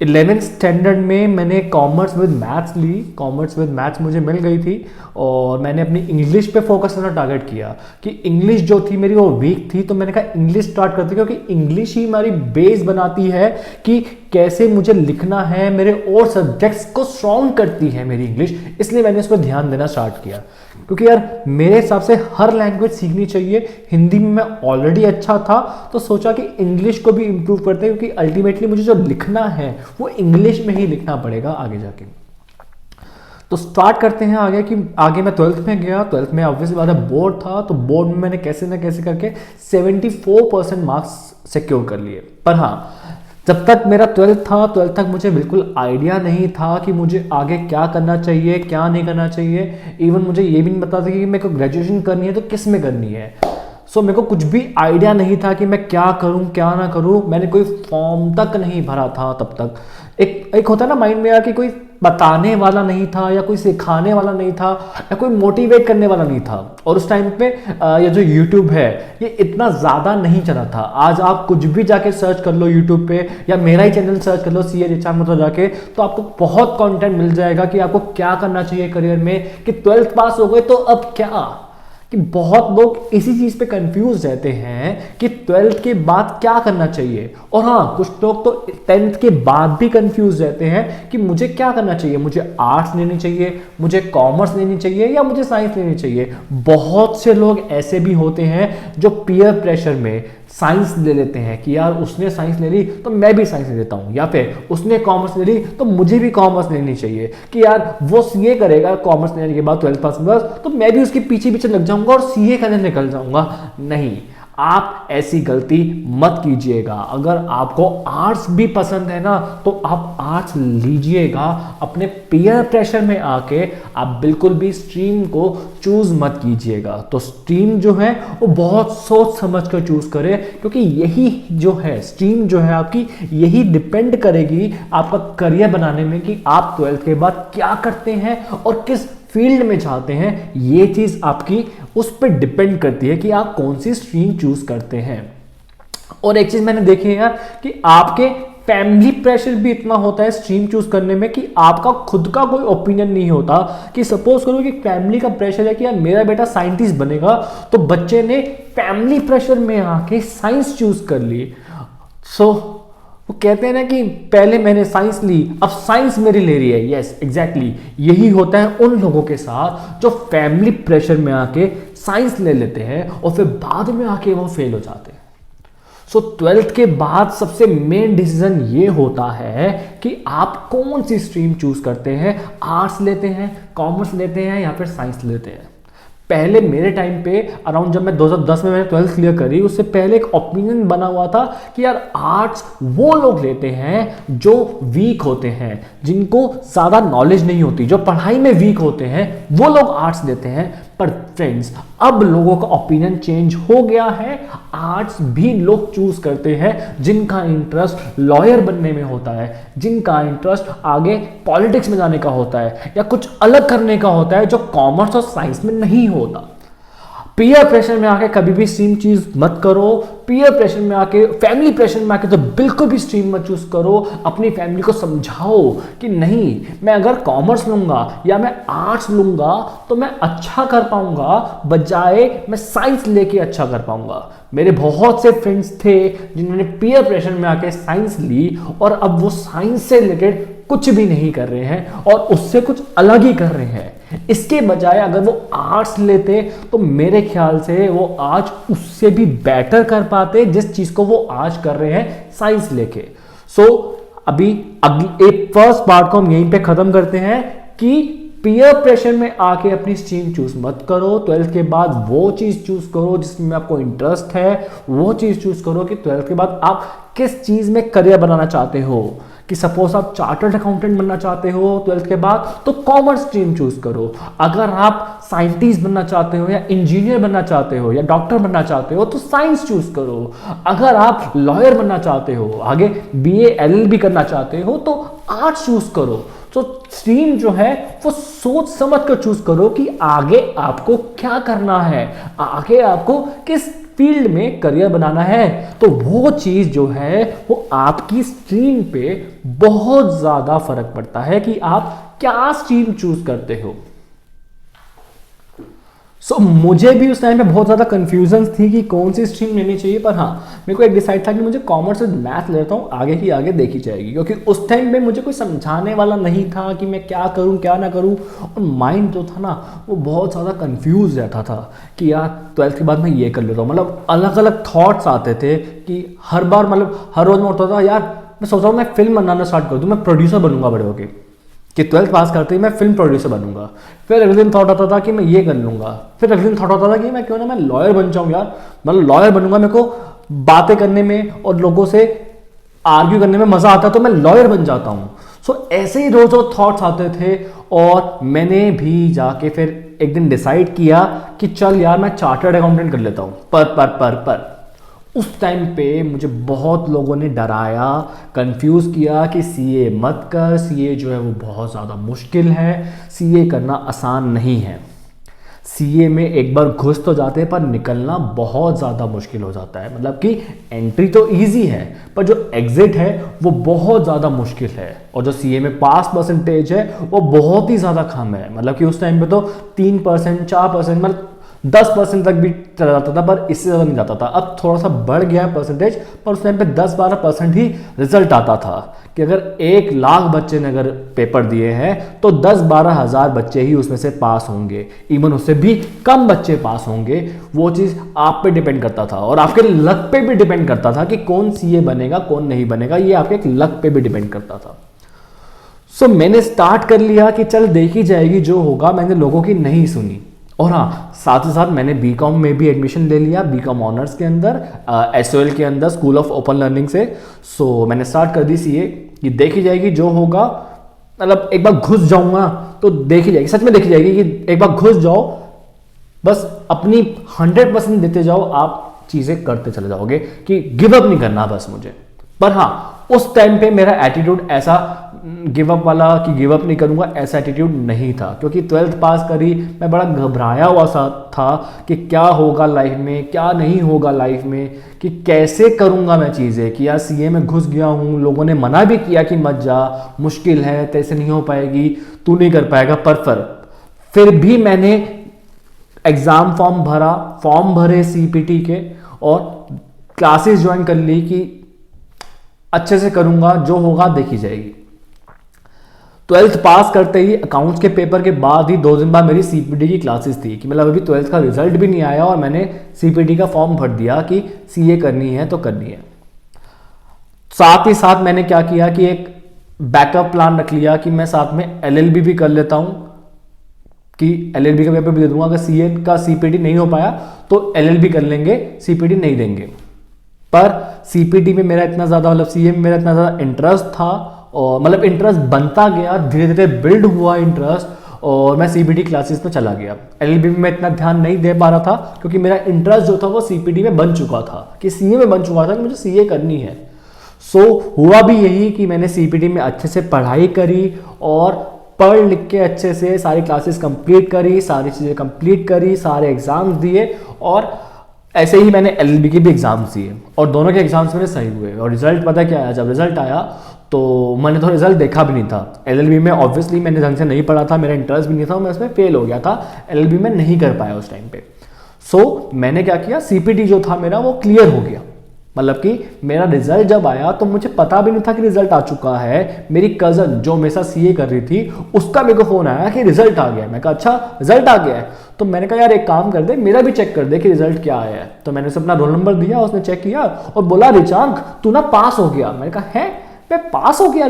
11th स्टैंडर्ड में मैंने कॉमर्स विद मैथ्स ली, कॉमर्स विद मैथ्स मुझे मिल गई थी और मैंने अपनी इंग्लिश पे फोकस करना टारगेट किया कि इंग्लिश जो थी मेरी वो वीक थी, तो मैंने कहा इंग्लिश स्टार्ट करती, क्योंकि इंग्लिश ही हमारी बेस बनाती है कि कैसे मुझे लिखना है, मेरे और सब्जेक्ट्स को स्ट्रॉन्ग करती है मेरी इंग्लिश, इसलिए मैंने उस पर ध्यान देना स्टार्ट किया। क्योंकि यार मेरे हिसाब से हर लैंग्वेज सीखनी चाहिए, हिंदी में मैं ऑलरेडी अच्छा था तो सोचा कि इंग्लिश को भी इम्प्रूव करते हैं, क्योंकि अल्टीमेटली मुझे जो लिखना है वो इंग्लिश में ही लिखना पड़ेगा आगे जाके। तो स्टार्ट करते हैं आगे कि आगे मैं 12th में गया, 12th में ऑब्वियसली बात है बोर्ड था, तो बोर्ड में मैंने कैसे ना कैसे करके 74% मार्क्स सिक्योर कर लिए। पर हाँ, जब तक मेरा 12th था, 12th तक मुझे बिल्कुल आइडिया नहीं था कि मुझे आगे क्या करना चाहिए क्या नहीं करना चाहिए। इवन मुझे ये भी नहीं पता था कि मेरे को ग्रेजुएशन करनी है तो किस में करनी है। सो मेरे को कुछ भी आइडिया नहीं था कि मैं क्या करूं क्या ना करूं। मैंने कोई फॉर्म तक नहीं भरा था तब तक। एक होता है ना माइंड में यार कि कोई बताने वाला नहीं था या कोई सिखाने वाला नहीं था या कोई मोटिवेट करने वाला नहीं था। और उस टाइम पे ये जो YouTube है ये इतना ज़्यादा नहीं चला था। आज आप कुछ भी जाके सर्च कर लो YouTube पे या मेरा ही चैनल सर्च कर लो CA रिचा मतलब जाके, तो आपको बहुत कंटेंट मिल जाएगा कि आपको क्या करना चाहिए करियर में, कि 12th पास हो गए तो अब क्या। कि बहुत लोग इसी चीज़ पे कंफ्यूज रहते हैं कि 12th के बाद क्या करना चाहिए। और हाँ, कुछ लोग तो 10th के बाद भी कंफ्यूज रहते हैं कि मुझे क्या करना चाहिए, मुझे आर्ट्स लेनी चाहिए, मुझे कॉमर्स लेनी चाहिए या मुझे साइंस लेनी चाहिए। बहुत से लोग ऐसे भी होते हैं जो पीयर प्रेशर में साइंस ले लेते हैं कि यार उसने साइंस ले ली तो मैं भी साइंस ले लेता हूँ, या फिर उसने कॉमर्स ले ली तो मुझे भी कॉमर्स लेनी चाहिए, कि यार वो CA करेगा कॉमर्स लेने के बाद 12th पास तो मैं भी उसके पीछे पीछे लग जाऊंगा और CA करने निकल जाऊंगा। नहीं, आप ऐसी गलती मत कीजिएगा। अगर आपको आर्ट्स भी पसंद है ना तो आप आर्ट्स लीजिएगा। अपने पीयर प्रेशर में आके आप बिल्कुल भी स्ट्रीम को चूज मत कीजिएगा। तो स्ट्रीम जो है वो बहुत सोच समझ कर चूज करें, क्योंकि यही जो है स्ट्रीम जो है आपकी, यही डिपेंड करेगी आपका करियर बनाने में कि आप 12th के बाद क्या करते हैं और किस फील्ड में चाहते हैं। ये चीज आपकी उस पर डिपेंड करती है कि आप कौन सी स्ट्रीम चूज करते हैं। और एक चीज मैंने देखी है यार कि आपके फैमिली प्रेशर भी इतना होता है स्ट्रीम चूज करने में कि आपका खुद का कोई ओपिनियन नहीं होता। कि सपोज करो कि फैमिली का प्रेशर है कि यार मेरा बेटा साइंटिस्ट बनेगा, तो बच्चे ने फैमिली प्रेशर में आके साइंस चूज कर ली। सो वो कहते हैं ना कि पहले मैंने साइंस ली अब साइंस मेरी ले रही है। यस एग्जैक्टली, यही होता है उन लोगों के साथ जो फैमिली प्रेशर में आके साइंस ले लेते हैं और फिर बाद में आके वो फेल हो जाते हैं। सो 12th के बाद सबसे मेन डिसीजन ये होता है कि आप कौन सी स्ट्रीम चूज करते हैं, आर्ट्स लेते हैं, कॉमर्स लेते हैं या फिर साइंस लेते हैं। पहले मेरे टाइम पे अराउंड जब मैं 2010 में मैंने 12th क्लियर करी, उससे पहले एक ओपिनियन बना हुआ था कि यार आर्ट्स वो लोग लेते हैं जो वीक होते हैं, जिनको ज़्यादा नॉलेज नहीं होती, जो पढ़ाई में वीक होते हैं, वो लोग आर्ट्स लेते हैं। पर फ्रेंड्स, अब लोगों का ओपिनियन चेंज हो गया है। आर्ट्स भी लोग चूज करते हैं जिनका इंटरेस्ट लॉयर बनने में होता है, जिनका इंटरेस्ट आगे पॉलिटिक्स में जाने का होता है या कुछ अलग करने का होता है, जो कॉमर्स और साइंस में नहीं होता। पीयर प्रेशर में आके कभी भी स्ट्रीम चीज मत करो। पीयर प्रेशर में आके, फैमिली प्रेशर में आके तो बिल्कुल भी स्ट्रीम मत चूज करो। अपनी फैमिली को समझाओ कि नहीं, मैं अगर कॉमर्स लूंगा या मैं आर्ट्स लूंगा तो मैं अच्छा कर पाऊंगा, बजाय मैं साइंस लेके अच्छा कर पाऊंगा। मेरे बहुत से फ्रेंड्स थे जिन्होंने पीयर प्रेशर में आके साइंस ली और अब वो साइंस से रिलेटेड कुछ भी नहीं कर रहे हैं और उससे कुछ अलग ही कर रहे हैं। इसके बजाय अगर वो आर्ट्स लेते तो मेरे ख्याल से वो आज उससे भी बेटर कर पाते जिस चीज को वो आज कर रहे हैं साइंस लेके। सो अभी एक फर्स्ट पार्ट को हम यहीं पे खत्म करते हैं कि पीयर प्रेशर में आके अपनी स्ट्रीम चूज मत करो। 12th के बाद वो चीज चूज करो जिसमें आपको इंटरेस्ट है, वो चीज चूज करो कि 12th के बाद आप किस चीज में करियर बनाना चाहते हो। कि सपोज आप चार्टर्ड अकाउंटेंट बनना चाहते हो 12th के बाद तो कॉमर्स स्ट्रीम चूज करो। अगर आप साइंटिस्ट बनना चाहते हो या इंजीनियर बनना चाहते हो या डॉक्टर बनना चाहते हो तो साइंस चूज करो। अगर आप लॉयर बनना चाहते हो, आगे BA LLB करना चाहते हो तो आर्ट्स चूज करो। तो स्ट्रीम जो है वो सोच समझ कर चूज करो कि आगे आपको क्या करना है, आगे आपको किस फील्ड में करियर बनाना है तो वो चीज़ जो है वो आपकी स्ट्रीम पे बहुत ज़्यादा फर्क पड़ता है कि आप क्या स्ट्रीम चूज करते हो। मुझे भी उस टाइम पे बहुत ज़्यादा कन्फ्यूजन थी कि कौन सी स्ट्रीम लेनी चाहिए, पर हाँ मेरे को एक डिसाइड था कि मुझे कॉमर्स विद मैथ लेता हूँ, आगे की आगे देखी जाएगी, क्योंकि उस टाइम पे मुझे कोई समझाने वाला नहीं था कि मैं क्या करूँ क्या ना करूँ, और माइंड जो था ना वो बहुत ज़्यादा कन्फ्यूज रहता था कि यार 12th के बाद मैं ये कर लेता हूँ। मतलब अलग अलग थाट्स आते थे कि हर बार, मतलब हर रोज़ मैं उठता था यार मैं सोच रहा हूँ मैं फिल्म बनाना स्टार्ट कर दूँ, मैं प्रोड्यूसर बनूंगा बड़े होके, कि 12th पास करते ही मैं फिल्म प्रोड्यूसर बनूंगा। फिर अगले दिन थॉट आता था कि मैं ये कर लूंगा, फिर अगले दिन थॉट आता था कि मैं क्यों ना मैं लॉयर बन जाऊं यार, मतलब लॉयर बनूंगा, मेरे को बातें करने में और लोगों से आर्ग्यू करने में मजा आता है तो मैं लॉयर बन जाता हूं। ऐसे ही रोज रोज थॉट्स आते थे, और मैंने भी जाके फिर एक दिन डिसाइड किया कि चल यार मैं चार्टर्ड अकाउंटेंट कर लेता हूं। पर उस टाइम पे मुझे बहुत लोगों ने डराया, कंफ्यूज किया कि सीए मत कर, सीए जो है वो बहुत ज़्यादा मुश्किल है, सीए करना आसान नहीं है, सीए में एक बार घुस तो जाते हैं पर निकलना बहुत ज़्यादा मुश्किल हो जाता है। मतलब कि एंट्री तो इजी है पर जो एग्जिट है वो बहुत ज़्यादा मुश्किल है, और जो सीए में पास परसेंटेज है वो बहुत ही ज़्यादा कम है। मतलब कि उस टाइम पे तो 3% 4%, मतलब 10% तक भी चला जाता था, पर इससे ज़्यादा नहीं जाता था। अब थोड़ा सा बढ़ गया है परसेंटेज, पर उस टाइम पे 10-12% ही रिजल्ट आता था, कि अगर 1 लाख बच्चे ने अगर पेपर दिए हैं तो 10-12 हज़ार बच्चे ही उसमें से पास होंगे, इवन उससे भी कम बच्चे पास होंगे। वो चीज़ आप पे डिपेंड करता था, और आपके लक पे भी डिपेंड करता था कि कौन सीए बनेगा कौन नहीं बनेगा, ये आपके लक पे भी डिपेंड करता था। मैंने स्टार्ट कर लिया कि चल देखी जाएगी जो होगा, मैंने लोगों की नहीं सुनी। और हाँ, साथ ही साथ मैंने बीकॉम में भी एडमिशन ले लिया, बीकॉम ऑनर्स के अंदर, एसओएल के अंदर, स्कूल ऑफ ओपन लर्निंग से। मैंने स्टार्ट कर दी सीए कि देखी जाएगी जो होगा, मतलब एक बार घुस जाऊंगा तो देखी जाएगी, सच में देखी जाएगी कि एक बार घुस जाओ, बस अपनी 100% देते जाओ, आप चीज़ें करते चले जाओगे, कि गिव अप नहीं करना बस मुझे। पर हाँ उस टाइम पे मेरा एटीट्यूड ऐसा गिव अप वाला, कि गिव अप नहीं करूंगा, ऐसा एटीट्यूड नहीं था, क्योंकि 12th पास करी मैं बड़ा घबराया हुआ सा था कि क्या होगा लाइफ में, क्या नहीं होगा लाइफ में, कि कैसे करूंगा मैं चीज़ें, कि यार सीए में घुस गया हूँ, लोगों ने मना भी किया कि मत जा, मुश्किल है, तेरे से नहीं हो पाएगी, तू नहीं कर पाएगा, पर फिर भी मैंने एग्ज़ाम फॉर्म भरे सीपीटी के, और क्लासेस ज्वाइन कर ली कि अच्छे से करूंगा, जो होगा देखी जाएगी। 12th पास करते ही अकाउंट्स के पेपर के बाद ही 2 दिन बाद मेरी सीपीटी की क्लासेस थी, कि मतलब अभी 12th का रिजल्ट भी नहीं आया और मैंने सीपीटी का फॉर्म भर दिया कि सीए करनी है तो करनी है। साथ ही साथ मैंने क्या किया कि एक बैकअप प्लान रख लिया कि मैं साथ में एलएलबी भी कर लेता हूं, कि एलएलबी का पेपर भी दे दूंगा, अगर सीए का सीपीटी नहीं हो पाया तो एलएलबी कर लेंगे, सीपीटी नहीं देंगे। पर सीपीटी में मेरा इतना ज़्यादा, मतलब सीए में मेरा इतना ज़्यादा इंटरेस्ट था, और मतलब इंटरेस्ट बनता गया, धीरे धीरे बिल्ड हुआ इंटरेस्ट, और मैं सीपीटी क्लासेस में चला गया। एलएलबी में मैं इतना ध्यान नहीं दे पा रहा था, क्योंकि मेरा इंटरेस्ट जो था वो सीपीटी में बन चुका था, कि सीए में बन चुका था कि मुझे सीए करनी है। हुआ भी यही कि मैंने सीपीटी में अच्छे से पढ़ाई करी, और पढ़ लिख के अच्छे से सारी क्लासेस कंप्लीट करी, सारी चीज़ें कंप्लीट करी, सारे एग्जाम्स दिए, और ऐसे ही मैंने एलएलबी के भी एग्जाम्स दिए, और दोनों के एग्जाम्स मेरे सही हुए। और रिजल्ट पता क्या आया, जब रिजल्ट आया तो मैंने तो रिजल्ट देखा भी नहीं था। एलएलबी में ऑब्वियसली मैंने ढंग से नहीं पढ़ा था, मेरा इंटरेस्ट भी नहीं था, मैं उसमें फेल हो गया था, एलएलबी में नहीं कर पाया उस टाइम पे। मैंने क्या किया, सीपीटी जो था मेरा वो क्लियर हो गया। मतलब कि मेरा रिजल्ट जब आया तो मुझे पता भी नहीं था कि रिजल्ट आ चुका है। मेरी कजन जो मेरे साथ सीए कर रही थी, उसका मेरे को फोन आया कि रिजल्ट आ गया है। मैं कहा अच्छा रिजल्ट आ गया है, तो मैंने कहा यार एक काम कर दे, मेरा भी चेक कर दे कि रिजल्ट क्या आया है। तो मैंने उसे अपना रोल नंबर दिया, उसने चेक किया और बोला रिचांक तू ना पास हो गया। मैंने कहा है मैं पास हो गया?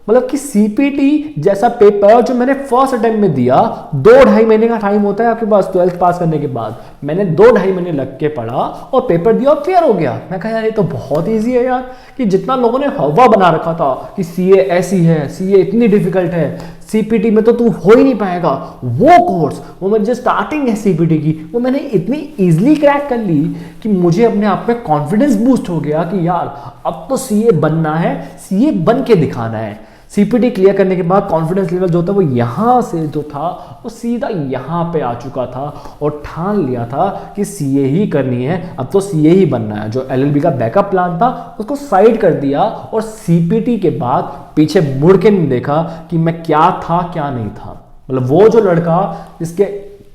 मतलब कि सीपीटी जैसा पेपर जो मैंने फर्स्ट अटेम्प्ट में दिया, 2-2.5 महीने का टाइम होता है आपके पास 12th पास करने के बाद, मैंने 2-2.5 महीने लग के पढ़ा और पेपर दिया और क्लियर हो गया। मैं कहा यार ये तो बहुत ईजी है यार, कि जितना लोगों ने हवा बना रखा था कि सीए ऐसी है, सीए इतनी डिफिकल्ट है, सीपीटी में तो तू हो ही नहीं पाएगा, वो कोर्स, वो मेरी जो स्टार्टिंग है सीपीटी की, वो मैंने इतनी इजीली क्रैक कर ली कि मुझे अपने आप में कॉन्फिडेंस बूस्ट हो गया कि यार अब तो सीए बनना है, सीए बन के दिखाना है। सीपीटी क्लियर करने के बाद कॉन्फिडेंस लेवल जो था वो यहाँ से जो था वो सीधा यहाँ पे आ चुका था और ठान लिया था कि सीए ही करनी है, अब तो सीए ही बनना है। जो एलएलबी का बैकअप प्लान था उसको साइड कर दिया और सीपीटी के बाद पीछे मुड़ के नहीं देखा कि मैं क्या था क्या नहीं था। मतलब वो जो लड़का जिसके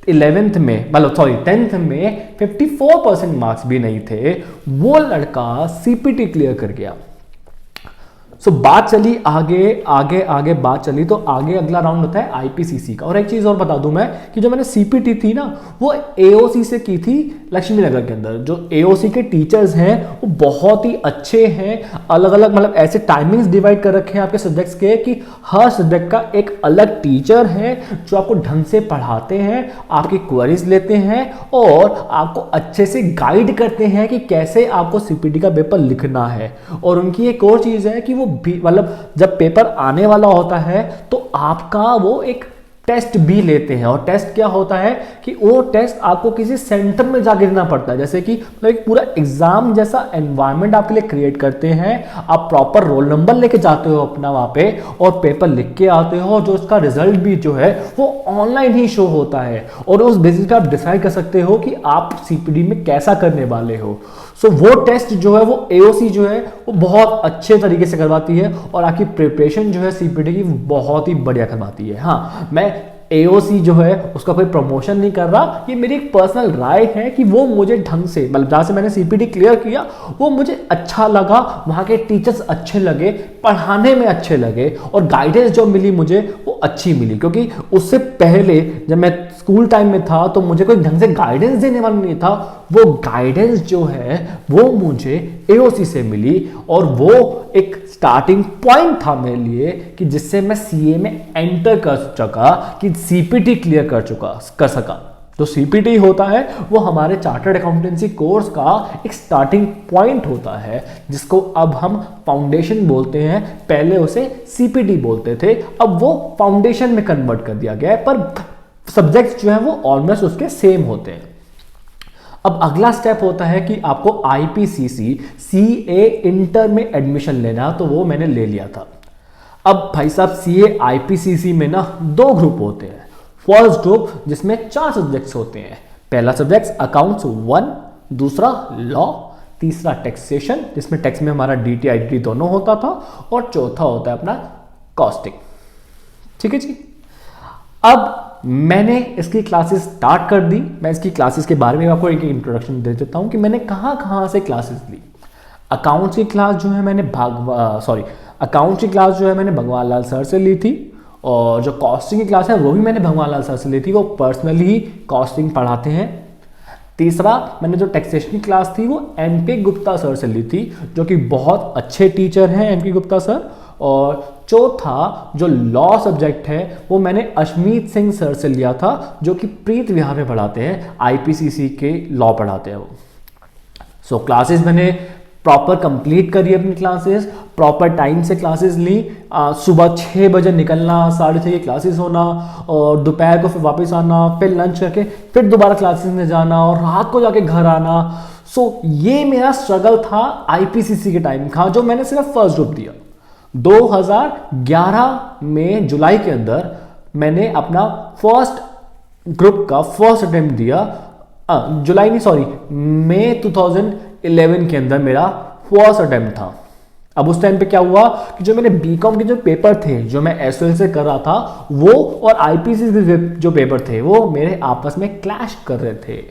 11th में मतलब 10th में 54% मार्क्स भी नहीं थे, वो लड़का सीपीटी क्लियर कर गया। बात चली आगे बात चली तो आगे अगला राउंड होता है आईपीसीसी का। और एक चीज और बता दूं मैं कि जो मैंने सीपीटी थी ना वो एओसी से की थी लक्ष्मी नगर के अंदर। जो एओसी के टीचर्स हैं वो बहुत ही अच्छे हैं, अलग अलग मतलब ऐसे टाइमिंग्स डिवाइड कर रखे हैं आपके सब्जेक्ट्स के कि हर सब्जेक्ट का एक अलग टीचर है जो आपको ढंग से पढ़ाते हैं, आपकी क्वेरीज लेते हैं और आपको अच्छे से गाइड करते हैं कि कैसे आपको सीपीटी का पेपर लिखना है। और उनकी एक और चीज है कि वो मतलब जब पेपर आने वाला होता है तो आपका वो एक टेस्ट भी लेते हैं। और टेस्ट क्या होता है कि वो टेस्ट आपको किसी सेंटर में जाके देना पड़ता है, जैसे कि मतलब एक पूरा एग्जाम जैसा एनवायरनमेंट आपके लिए क्रिएट करते हैं। आप प्रॉपर रोल नंबर लेके जाते हो अपना वहां पे और पेपर लिख के आते हो, जो उसका रिजल्ट भी जो है वो ऑनलाइन ही शो होता है और उस बेसिस पे आप डिसाइड कर सकते हो कि आप सीपीडी में कैसा करने वाले हो। वो टेस्ट जो है वो एओसी जो है वो बहुत अच्छे तरीके से करवाती है और आपकी प्रिपरेशन जो है सीपीटी की बहुत ही बढ़िया करवाती है। हाँ, मैं एओसी जो है उसका कोई प्रमोशन नहीं कर रहा, ये मेरी एक पर्सनल राय है कि वो मुझे ढंग से मतलब जहाँ से मैंने सीपीटी क्लियर किया वो मुझे अच्छा लगा, वहाँ के टीचर्स अच्छे लगे, पढ़ाने में अच्छे लगे और गाइडेंस जो मिली मुझे वो अच्छी मिली। क्योंकि उससे पहले जब मैं स्कूल टाइम में था तो मुझे कोई ढंग से गाइडेंस देने वाला नहीं था, वो गाइडेंस जो है वो मुझे एओसी से मिली और वो एक स्टार्टिंग पॉइंट था मेरे लिए कि जिससे मैं सीए में एंटर कर सका, कि सीपीटी क्लियर कर सका। जो सीपीटी होता है वो हमारे चार्टर्ड अकाउंटेंसी कोर्स का एक स्टार्टिंग पॉइंट होता है जिसको अब हम फाउंडेशन बोलते हैं। पहले उसे सीपीटी बोलते थे, अब वो फाउंडेशन में कन्वर्ट कर दिया गया है, पर सब्जेक्ट्स जो है वो ऑलमोस्ट उसके सेम होते हैं। अब अगला स्टेप होता है कि आपको आईपीसीसी सीए इंटर में एडमिशन लेना, तो वो मैंने ले लिया था। अब भाई साहब सीए आईपीसीसी में ना 2 ग्रुप होते हैं। फर्स्ट ग्रुप जिसमें 4 सब्जेक्ट्स होते हैं। पहला सब्जेक्ट अकाउंट्स 1, दूसरा लॉ, तीसरा टैक्सेशन जिसमें टैक्स में हमारा डीटी आईटी दोनों होता था और चौथा होता है अपना कॉस्टिंग। ठीक है जी। अब मैंने इसकी क्लासेस स्टार्ट कर दी। मैं इसकी क्लासेस के बारे में आपको एक इंट्रोडक्शन दे देता हूं कि मैंने कहां से क्लासेस ली। अकाउंट्स की क्लास जो है मैंने अकाउंट्स की क्लास जो है मैंने भगवान लाल सर से ली थी और जो कॉस्टिंग की क्लास है वो भी मैंने भगवान लाल सर से ली थी, वो पर्सनली कॉस्टिंग पढ़ाते हैं। तीसरा मैंने जो टैक्सेशन की क्लास थी वो एमपी गुप्ता सर से ली थी, जो कि बहुत अच्छे टीचर हैं एमपी गुप्ता सर। और चौथा जो लॉ सब्जेक्ट है वो मैंने अश्मीत सिंह सर से लिया था, जो कि प्रीत विहार में पढ़ाते हैं, आईपीसीसी के लॉ पढ़ाते हैं वो। क्लासेस मैंने प्रॉपर कंप्लीट करी अपनी क्लासेस, प्रॉपर टाइम से क्लासेस ली। सुबह 6 बजे निकलना, 6:30 की क्लासेस होना और दोपहर को फिर वापस आना, फिर लंच करके फिर दोबारा क्लासेस में जाना और रात को जाके घर आना। ये मेरा स्ट्रगल था आईपीसीसी के टाइम का, जो मैंने सिर्फ फर्स्ट ग्रुप दिया। 2011 में जुलाई के अंदर मैंने अपना फर्स्ट ग्रुप का फर्स्ट अटेम्प्ट दिया। मई 2011 के अंदर मेरा फर्स्ट अटेम्प्ट था। अब उस टाइम पे क्या हुआ कि जो मेरे बीकॉम के जो पेपर थे जो मैं एसएल से कर रहा था वो और आईपीसीसी के जो पेपर थे वो मेरे आपस में क्लैश कर रहे थे।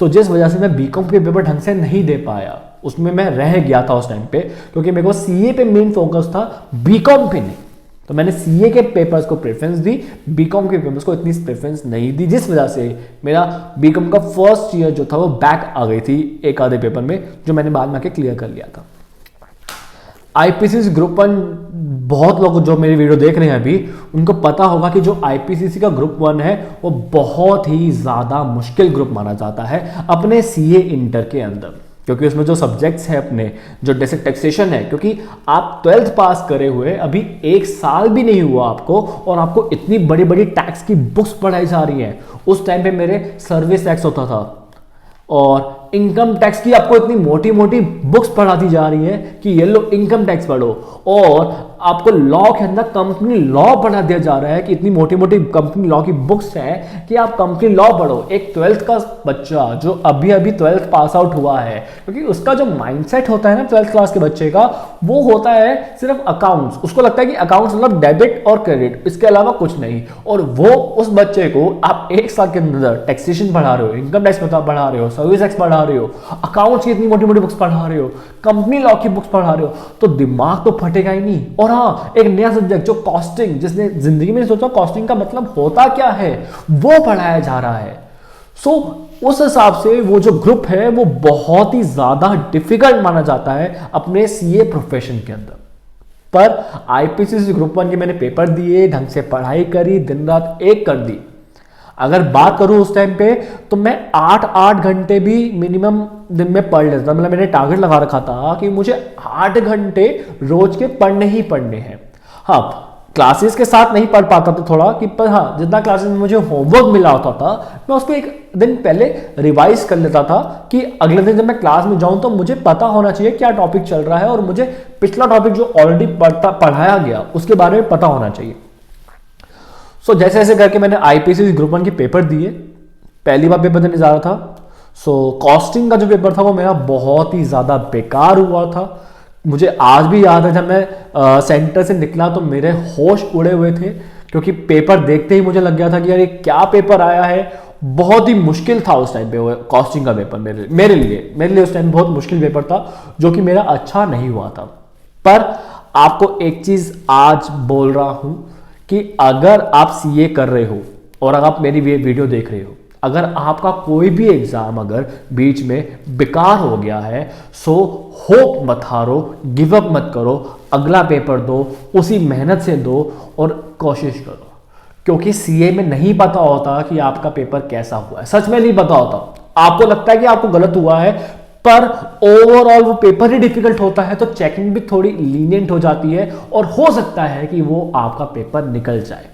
जिस वजह से मैं बीकॉम के पेपर ढंग से नहीं दे पाया, उसमें मैं रह गया था उस टाइम पे, क्योंकि मेरे को सीए पे मेन फोकस था, बीकॉम पे नहीं। तो मैंने सीए के पेपर्स को प्रेफरेंस दी, बीकॉम के पेपर्स को इतनी प्रेफरेंस नहीं दी, जिस वजह से मेरा बीकॉम का फर्स्ट ईयर जो था वो बैक आ गई थी एक आधे पेपर में, जो मैंने बाद में आके क्लियर कर लिया था। आईपीसीसी ग्रुप 1 बहुत लोग जो मेरी वीडियो देख रहे हैं अभी उनको पता होगा कि जो आईपीसीसी का ग्रुप 1 है वो बहुत ही ज़्यादा मुश्किल ग्रुप माना जाता है अपने सीए इंटर के अंदर, क्योंकि उसमें जो सब्जेक्ट्स हैं अपने, जो जैसे टैक्सेशन है, क्योंकि आप 12th पास करे हुए अभी 1 साल भी नहीं हुआ आपको और आपको इतनी बड़ी बड़ी टैक्स की बुक्स पढ़ाई जा रही हैं। उस टाइम पे मेरे सर्विस टैक्स होता था और इनकम टैक्स की आपको इतनी मोटी मोटी बुक्स पढ़ा दी जा रही है कि ये लो इनकम टैक्स पढ़ो, और आपको लॉ के अंदर कंपनी लॉ पढ़ा दिया जा रहा है कि इतनी मोटी मोटी कंपनी लॉ की बुक्स हैं कि आप कंपनी लॉ पढ़ो। एक 12th का बच्चा जो अभी अभी 12th पास आउट हुआ है, क्योंकि उसका जो माइंडसेट होता है ना 12th क्लास के बच्चे का, वो होता है सिर्फ अकाउंट्स। उसको लगता है कि अकाउंट्स मतलब डेबिट और क्रेडिट, इसके अलावा कुछ नहीं। और वो उस बच्चे को आप एक साल के अंदर टैक्सेशन पढ़ा रहे हो, इनकम टैक्स पढ़ा रहे हो, सर्विस टैक्स पढ़ा रहे हो, अकाउंट्स की इतनी मोटी मोटी बुक्स पढ़ा रहे हो, कंपनी लॉ की बुक्स पढ़ा रहे हो, तो दिमाग तो फटेगा ही नहीं। और हाँ, एक नया सब्जेक्ट जो कॉस्टिंग, जिसने जिंदगी में सोचा कॉस्टिंग का मतलब होता क्या है, वो पढ़ाया जा रहा है। सो उस हिसाब से वो जो ग्रुप है वो बहुत ही ज्यादा डिफिकल्ट माना जाता है अपने सीए प्रोफेशन के अंदर। पर आईपीसीसी ग्रुप 1 के मैंने पेपर दिए, ढंग से पढ़ाई करी, दिन रात एक कर दी। अगर बात करूं उस टाइम पे, तो मैं 8 घंटे भी मिनिमम दिन में पढ़ लेता था। मतलब मैंने टारगेट लगा रखा था कि मुझे 8 घंटे रोज के पढ़ने ही पढ़ने हैं। हाँ, क्लासेस के साथ नहीं पढ़ पाता था थोड़ा कि, पर हाँ, जितना क्लासेस में मुझे होमवर्क मिला होता था मैं उसको एक दिन पहले रिवाइज कर लेता था कि अगले दिन जब मैं क्लास में जाऊं तो मुझे पता होना चाहिए क्या टॉपिक चल रहा है, और मुझे पिछला टॉपिक जो ऑलरेडी पढ़ाया गया उसके बारे में पता होना चाहिए। सो जैसे जैसे करके मैंने आईपीसीसी ग्रुप 1 के पेपर दिए। पहली बार पेपर देने जा रहा था, सो कॉस्टिंग का जो पेपर था वो मेरा बहुत ही ज़्यादा बेकार हुआ था। मुझे आज भी याद है, जब मैं सेंटर से निकला तो मेरे होश उड़े हुए थे, क्योंकि पेपर देखते ही मुझे लग गया था कि यार ये क्या पेपर आया है। बहुत ही मुश्किल था उस टाइम पे वो कॉस्टिंग का पेपर मेरे लिए उस टाइम बहुत मुश्किल पेपर था, जो कि मेरा अच्छा नहीं हुआ था। पर आपको एक चीज़ आज बोल रहा हूं कि अगर आप सीए कर रहे हो और अगर आप मेरी वीडियो देख रहे हो, अगर आपका कोई भी एग्जाम अगर बीच में बेकार हो गया है, सो होप मत हारो, गिव अप मत करो, अगला पेपर दो, उसी मेहनत से दो और कोशिश करो। क्योंकि सीए में नहीं पता होता कि आपका पेपर कैसा हुआ है, सच में नहीं पता होता। आपको लगता है कि आपको गलत हुआ है, पर ओवरऑल वो पेपर ही डिफिकल्ट होता है, तो चेकिंग भी थोड़ी लीनियंट हो जाती है और हो सकता है कि वो आपका पेपर निकल जाए।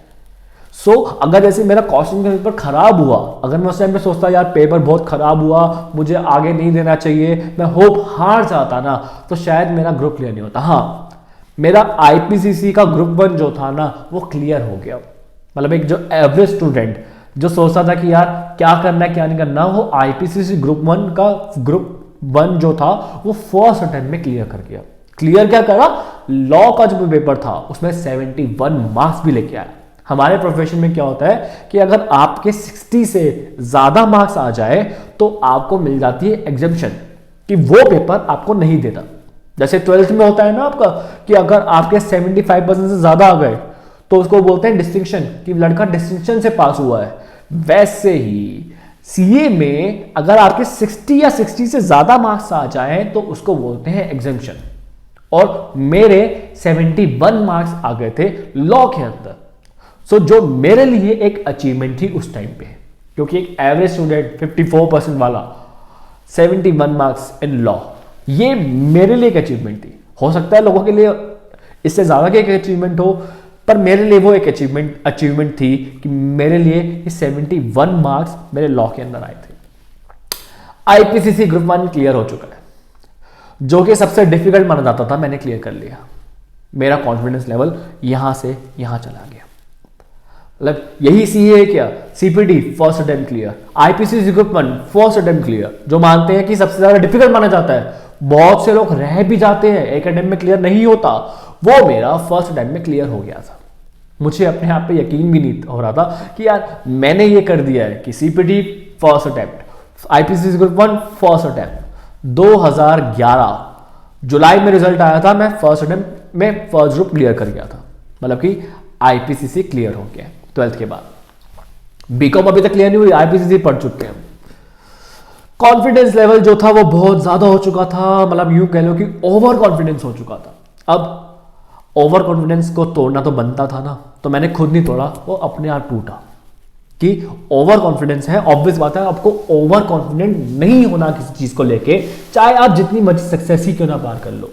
सो अगर जैसे मेरा कॉस्टिंग का पेपर खराब हुआ, अगर मैं उस टाइम पे सोचता यार पेपर बहुत खराब हुआ, मुझे आगे नहीं देना चाहिए, मैं होप हार जाता ना, तो शायद मेरा ग्रुप क्लियर नहीं होता। हाँ, मेरा आईपीसीसी का ग्रुप 1 जो था ना वो क्लियर हो गया। मतलब एक जो एवरेज स्टूडेंट जो सोचता था कि यार क्या करना है क्या नहीं करना, वो आईपीसीसी ग्रुप 1 जो था वो फर्स्ट अटेम्प्ट में क्लियर कर गया। क्लियर क्या करा, लॉ का जो पेपर था उसमें 71 मार्क्स भी लेके आया। हमारे प्रोफेशन में क्या होता है कि अगर आपके 60 से ज्यादा मार्क्स आ जाए तो आपको मिल जाती है एग्जेम्पशन, कि वो पेपर आपको नहीं देता। जैसे 12th में होता है ना आपका कि अगर आपके 75% से ज्यादा आ गए तो उसको बोलते हैं डिस्टिंक्शन, कि लड़का डिस्टिंक्शन से पास हुआ है। वैसे ही सीए में अगर आपके 60 या 60 से ज्यादा मार्क्स आ जाए तो उसको बोलते हैं एग्जेम्पशन। और मेरे 71 मार्क्स आ गए थे लॉ के अंदर। सो जो मेरे लिए एक अचीवमेंट थी उस टाइम पे, क्योंकि एक एवरेज स्टूडेंट 54% वाला 71 मार्क्स इन लॉ, ये मेरे लिए एक अचीवमेंट थी। हो सकता है लोगों के लिए इससे ज्यादा की एक अचीवमेंट हो, पर मेरे लिए वो एक अचीवमेंट थी कि मेरे लिए ये 71 मार्क्स मेरे लॉ के अंदर आए थे। आईपीसीसी ग्रुप 1 क्लियर हो चुका है, जो कि सबसे डिफिकल्ट माना जाता था, मैंने क्लियर कर लिया। मेरा कॉन्फिडेंस लेवल यहां से यहां चला गया। मतलब यही सीए है क्या, CPT first attempt clear, IPCC group 1 first attempt clear. जो मानते हैं कि सबसे ज्यादा डिफिकल्ट माना जाता है, बहुत से लोग रह भी जाते हैं, एक अटेम्प्ट में क्लियर नहीं होता, वो मेरा फर्स्ट अटेम्प्ट में क्लियर हो गया था। मुझे अपने आप पे यकीन भी नहीं हो रहा था कि यार मैंने ये कर दिया है कि CPT first attempt, IPCC group 1 first attempt. 2011 जुलाई में रिजल्ट आया था, मैं फर्स्ट अटेम्प्ट में फर्स्ट ग्रुप क्लियर कर गया था। मतलब कि आईपीसीसी क्लियर हो गया 12th के बाद। बीकॉम अभी तक क्लियर नहीं हुई, आईपीसीसी पढ़ चुके हैं। कॉन्फिडेंस लेवल जो था वो बहुत ज्यादा हो चुका था, मतलब यूं कह लो कि ओवर कॉन्फिडेंस हो चुका था। अब ओवर कॉन्फिडेंस को तोड़ना तो बनता था ना, तो मैंने खुद नहीं तोड़ा, वो अपने आप टूटा। कि ओवर कॉन्फिडेंस है, ऑब्वियस बात है आपको ओवर कॉन्फिडेंट नहीं होना किसी चीज को लेके, चाहे आप जितनी मर्जी सक्सेस ही क्यों ना पार कर लो।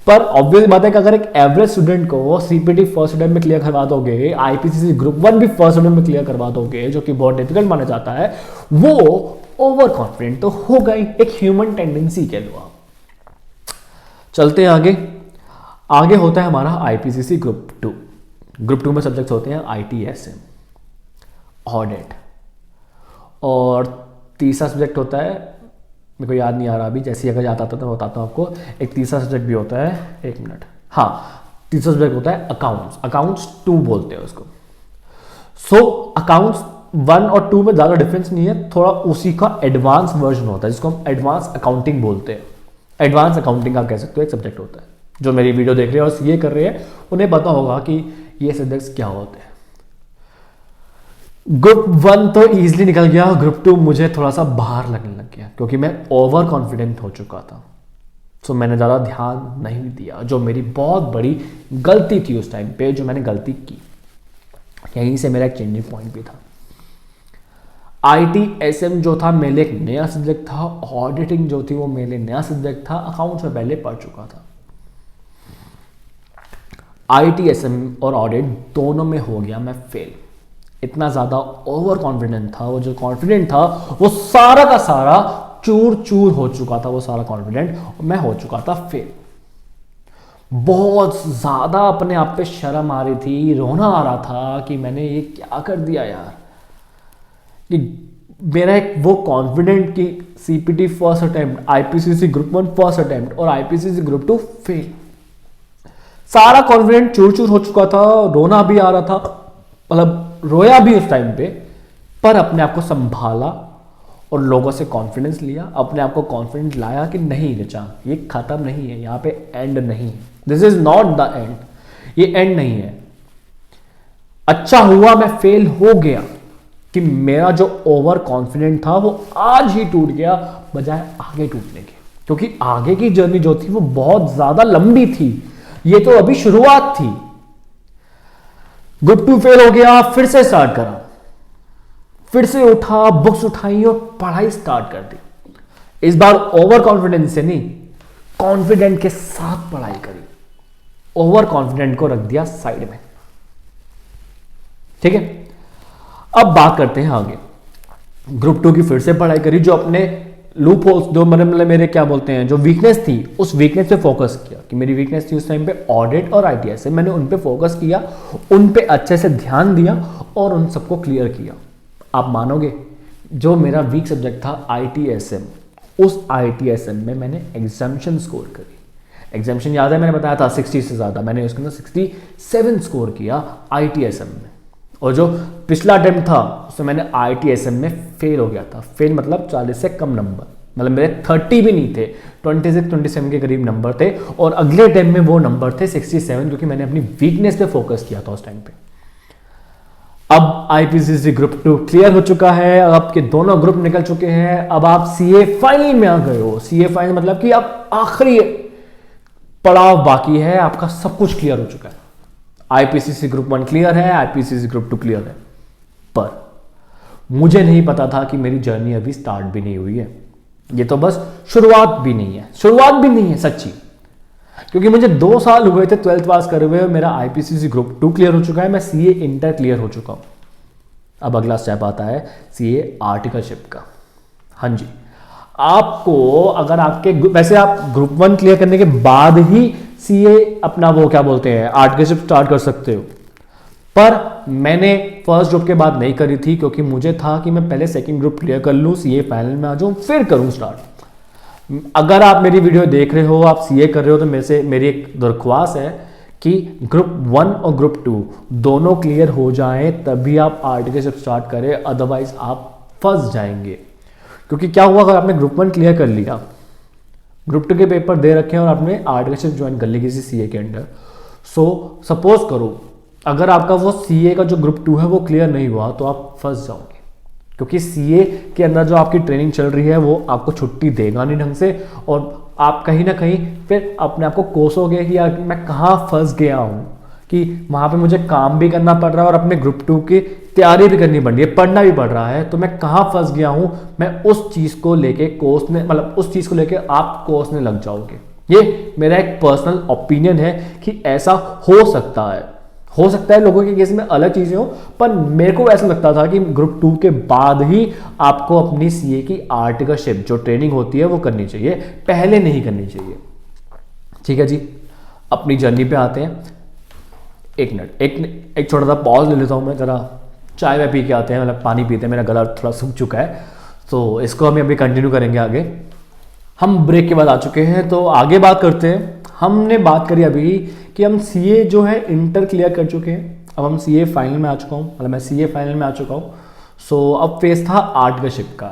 पर ऑब्वियस बात है कि अगर एक एवरेज स्टूडेंट को सीपीटी फर्स्ट अटेम्प्ट में क्लियर करवा दोगे, आईपीसीसी ग्रुप 1 भी फर्स्ट अटेम्प्ट में क्लियर करवा दोगे, जो कि बहुत डिफिकल्ट माना जाता है, वो ओवर कॉन्फिडेंट तो होगा ही, एक ह्यूमन टेंडेंसी कह लो आप। चलते हैं आगे। आगे होता है हमारा आईपीसीसी ग्रुप 2। ग्रुप 2 में सब्जेक्ट्स होते हैं आईटीएसएम, ऑडिट, और तीसरा सब्जेक्ट होता है, मेरे को याद नहीं आ रहा अभी, जैसे अगर याद आता तो मैं बताता हूँ आपको। एक तीसरा सब्जेक्ट भी होता है, एक मिनट, हाँ, तीसरा सब्जेक्ट होता है अकाउंट्स। अकाउंट्स 2 बोलते हैं उसको। सो अकाउंट्स 1 और 2 में ज़्यादा डिफरेंस नहीं है, थोड़ा उसी का एडवांस वर्जन होता है जिसको हम एडवांस अकाउंटिंग बोलते हैं। एडवांस अकाउंटिंग आप कह सकते हो, एक सब्जेक्ट होता है। जो मेरी वीडियो देख रहे हैं और सीए कर रहे हैं उन्हें पता होगा कि ये सब्जेक्ट्स क्या होते हैं। ग्रुप 1 तो इजीली निकल गया, ग्रुप 2 मुझे थोड़ा सा बाहर लगने लग गया क्योंकि मैं ओवर कॉन्फिडेंट हो चुका था। सो मैंने ज़्यादा ध्यान नहीं दिया, जो मेरी बहुत बड़ी गलती थी उस टाइम पे, जो मैंने गलती की। यहीं से मेरा एक चेंजिंग पॉइंट भी था। आईटीएसएम जो था मेरे लिए एक नया सब्जेक्ट था, ऑडिटिंग जो थी वो मेरे लिए नया सब्जेक्ट था। अकाउंट्स में पहले पढ़ चुका था। आईटीएसएम और ऑडिट दोनों में हो गया मैं फेल। इतना ज़्यादा ओवर कॉन्फिडेंट था, वो जो कॉन्फिडेंट था वो सारा का सारा चूर चूर हो चुका था। वो सारा कॉन्फिडेंट मैं हो चुका था फेल। बहुत ज़्यादा अपने आप पे शर्म आ रही थी, रोना आ रहा था कि मैंने ये क्या कर दिया यार। कि मेरा एक वो कॉन्फिडेंट कि CPT first attempt, IPCC group 1 first attempt और आईपीसीसी ग्रुप 2 फेल। सारा कॉन्फिडेंट चूर चूर हो चुका था, रोना भी आ रहा था, मतलब रोया भी उस टाइम पे, पर अपने आप को संभाला और लोगों से कॉन्फिडेंस लिया, अपने आप को कॉन्फिडेंट लाया कि नहीं रिचा, ये खत्म नहीं है, यहाँ पे एंड नहीं है, this is not the end, ये एंड नहीं है। अच्छा हुआ मैं फेल हो गया कि मेरा जो ओवर कॉन्फिडेंट था वो आज ही टूट गया बजाय आगे टूटने के, क्योंकि आगे की जर्नी जो थी वो बहुत ज्यादा लंबी थी, ये तो अभी शुरुआत थी। ग्रुप 2 फेल हो गया, फिर से स्टार्ट करा, फिर से उठा, बुक्स उठाई और पढ़ाई स्टार्ट कर दी। इस बार ओवर कॉन्फिडेंस से नहीं, कॉन्फिडेंट के साथ पढ़ाई करी। ओवर कॉन्फिडेंट को रख दिया साइड में। ठीक है, अब बात करते हैं आगे। ग्रुप 2 की फिर से पढ़ाई करी, जो अपने लूप होल्स, जो मतलब मेरे क्या बोलते हैं, जो वीकनेस थी उस वीकनेस पे फोकस किया। कि मेरी वीकनेस थी उस टाइम पे ऑडिट और आईटीएस, मैंने उन पे फोकस किया, उन पे अच्छे से ध्यान दिया और उन सबको क्लियर किया। आप मानोगे, जो मेरा वीक सब्जेक्ट था आईटीएसएम, उस आईटीएसएम में मैंने एग्जाम्शन स्कोर करी। एग्जाम्शन याद है, मैंने बताया था 60 से ज़्यादा, मैंने उसके अंदर 67 स्कोर किया आईटीएसएम में। और जो पिछला अटेम्प्ट था उसमें मैंने आईटीएसएम में फेल हो गया था। फेल मतलब 40 से कम नंबर, मतलब मेरे 30 भी नहीं थे, 26-27 के करीब नंबर थे। और अगले टाइम में वो नंबर थे 67, क्योंकि मैंने अपनी वीकनेस पे फोकस किया था उस टाइम पे। अब आईपीसीसी ग्रुप 2 क्लियर हो चुका है, अब आपके दोनों ग्रुप निकल चुके हैं, अब आप सीए फाइनल में आ गए हो। सीए फाइनल मतलब कि अब आखिरी पड़ाव बाकी है, आपका सब कुछ क्लियर हो चुका है। आईपीसीसी ग्रुप 1 क्लियर है, आईपीसीसी ग्रुप 2 क्लियर है, पर मुझे नहीं पता था कि मेरी जर्नी अभी स्टार्ट भी नहीं हुई है। ये तो बस शुरुआत भी नहीं है, शुरुआत भी नहीं है सच्ची, क्योंकि मुझे 2 साल हुए थे 12th पास करे हुए, मेरा आईपीसीसी ग्रुप 2 क्लियर हो चुका है, मैं सीए इंटर क्लियर हो चुका हूं। अब अगला स्टेप आता है सीए आर्टिकलशिप का। हाँ जी, आपको अगर आपके, वैसे आप ग्रुप 1 क्लियर करने के बाद ही सीए अपना वो क्या बोलते हैं आर्टिकलशिप स्टार्ट कर सकते हो, पर मैंने फर्स्ट ग्रुप के बाद नहीं करी थी, क्योंकि मुझे था कि मैं पहले सेकंड ग्रुप क्लियर कर लूँ, सीए फाइनल में आ जाऊँ, फिर करूँ स्टार्ट। अगर आप मेरी वीडियो देख रहे हो, आप सीए कर रहे हो, तो मेरे से मेरी एक दरख्वास्त है कि ग्रुप 1 और ग्रुप 2 दोनों क्लियर हो जाएं, तभी आप आर्टिकलशिप स्टार्ट करें, अदरवाइज आप फंस जाएंगे। क्योंकि क्या हुआ, अगर आपने ग्रुप 1 क्लियर कर लिया, ग्रुप 2 के पेपर दे रखे हैं और आपने आर्टिकलशिप ज्वाइन कर ली किसी सीए के अंडर, सो सपोज करो अगर आपका वो सीए का जो ग्रुप 2 है वो क्लियर नहीं हुआ, तो आप फंस जाओगे, क्योंकि सीए के अंदर जो आपकी ट्रेनिंग चल रही है वो आपको छुट्टी देगा नहीं ढंग से, और आप कहीं ना कहीं फिर अपने आप को कोसोगे कि यार मैं कहाँ फंस गया हूँ, कि वहाँ पे मुझे काम भी करना पड़ रहा है और अपने ग्रुप 2 की तैयारी भी करनी पड़ रही है, पढ़ना भी पड़ रहा है, तो मैं कहाँ फंस गया हूँ। मैं उस चीज़ को लेके कोसने, मतलब उस चीज़ को लेके आप कोसने लग जाओगे। ये मेरा एक पर्सनल ओपिनियन है कि ऐसा हो सकता है, हो सकता है लोगों के केस में अलग चीजें हो, पर मेरे को ऐसा लगता था कि ग्रुप 2 के बाद ही आपको अपनी सीए की आर्टिकलशिप जो ट्रेनिंग होती है वो करनी चाहिए, पहले नहीं करनी चाहिए। ठीक है जी, अपनी जर्नी पे आते हैं। एक मिनट, एक छोटा सा पॉज ले लेता हूँ मैं, जरा चाय वाय पी के आते हैं, मतलब पानी पीते हैं, मेरा गला थोड़ा सूख चुका है, तो इसको हम अभी कंटिन्यू करेंगे आगे। हम ब्रेक के बाद आ चुके हैं, तो आगे बात करते हैं। हमने बात करी अभी कि हम सीए जो है इंटर क्लियर कर चुके हैं, अब हम सीए फाइनल में आ चुका हूँ, मतलब मैं सीए फाइनल में आ चुका हूँ। सो अब फेस था आर्टिकलशिप का।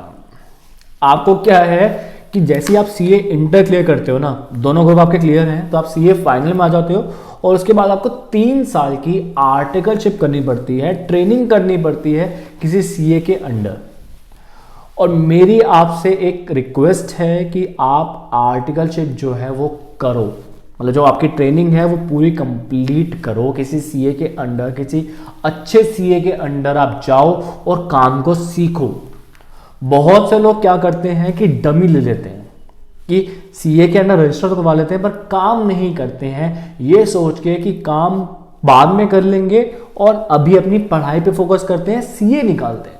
आपको क्या है कि जैसे ही आप सीए इंटर क्लियर करते हो ना, दोनों ग्रुप आपके क्लियर हैं, तो आप सीए फाइनल में आ जाते हो, और उसके बाद आपको 3 साल की आर्टिकलशिप करनी पड़ती है, ट्रेनिंग करनी पड़ती है किसी सीए के अंडर। और मेरी आपसे एक रिक्वेस्ट है कि आप आर्टिकलशिप जो है वो करो, मतलब जो आपकी ट्रेनिंग है वो पूरी कंप्लीट करो किसी सीए के अंडर, किसी अच्छे सीए के अंडर आप जाओ और काम को सीखो। बहुत से लोग क्या करते हैं कि डमी ले लेते हैं कि सीए के अंडर रजिस्टर तो करवा लेते हैं, पर काम नहीं करते हैं, ये सोच के कि काम बाद में कर लेंगे और अभी अपनी पढ़ाई पे फोकस करते हैं, सीए निकालते हैं।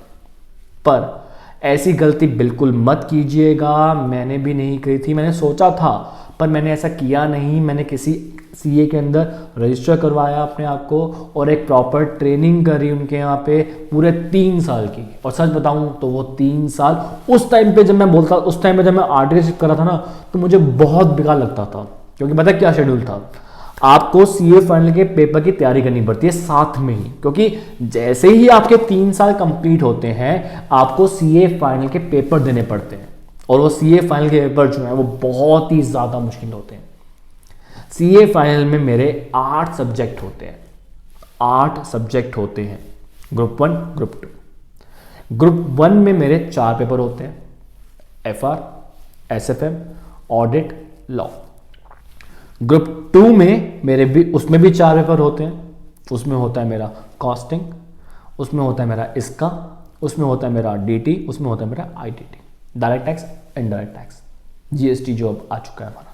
पर ऐसी गलती बिल्कुल मत कीजिएगा, मैंने भी नहीं करी थी, मैंने सोचा था पर मैंने ऐसा किया नहीं। मैंने किसी सीए के अंदर रजिस्टर करवाया अपने आप को और एक प्रॉपर ट्रेनिंग करी उनके यहाँ पे पूरे 3 साल की। और सच बताऊं तो वो 3 साल उस टाइम पे जब मैं बोलता, उस टाइम पे जब मैं आर्टिकलशिप कर रहा था ना, तो मुझे बहुत बेकार लगता था, क्योंकि पता क्या शेड्यूल था, आपको सीए फाइनल के पेपर की तैयारी करनी पड़ती है साथ में ही, क्योंकि जैसे ही आपके 3 साल कंप्लीट होते हैं आपको सीए फाइनल के पेपर देने पड़ते हैं, और वो सीए फाइनल के पेपर जो है वो बहुत ही ज्यादा मुश्किल होते हैं। सीए फाइनल में मेरे 8 सब्जेक्ट होते हैं, 8 सब्जेक्ट होते हैं, ग्रुप 1 ग्रुप 2। ग्रुप 1 में मेरे 4 पेपर होते हैं, FR, SFM, audit, law. Group 2 में मेरे भी, उसमें भी 4 पेपर होते हैं, उसमें होता है मेरा कॉस्टिंग, उसमें होता है मेरा इसका, उसमें होता है मेरा डीटी, उसमें होता है मेरा ITT, direct tax, indirect tax, GST जो अब आ चुका है हमारा।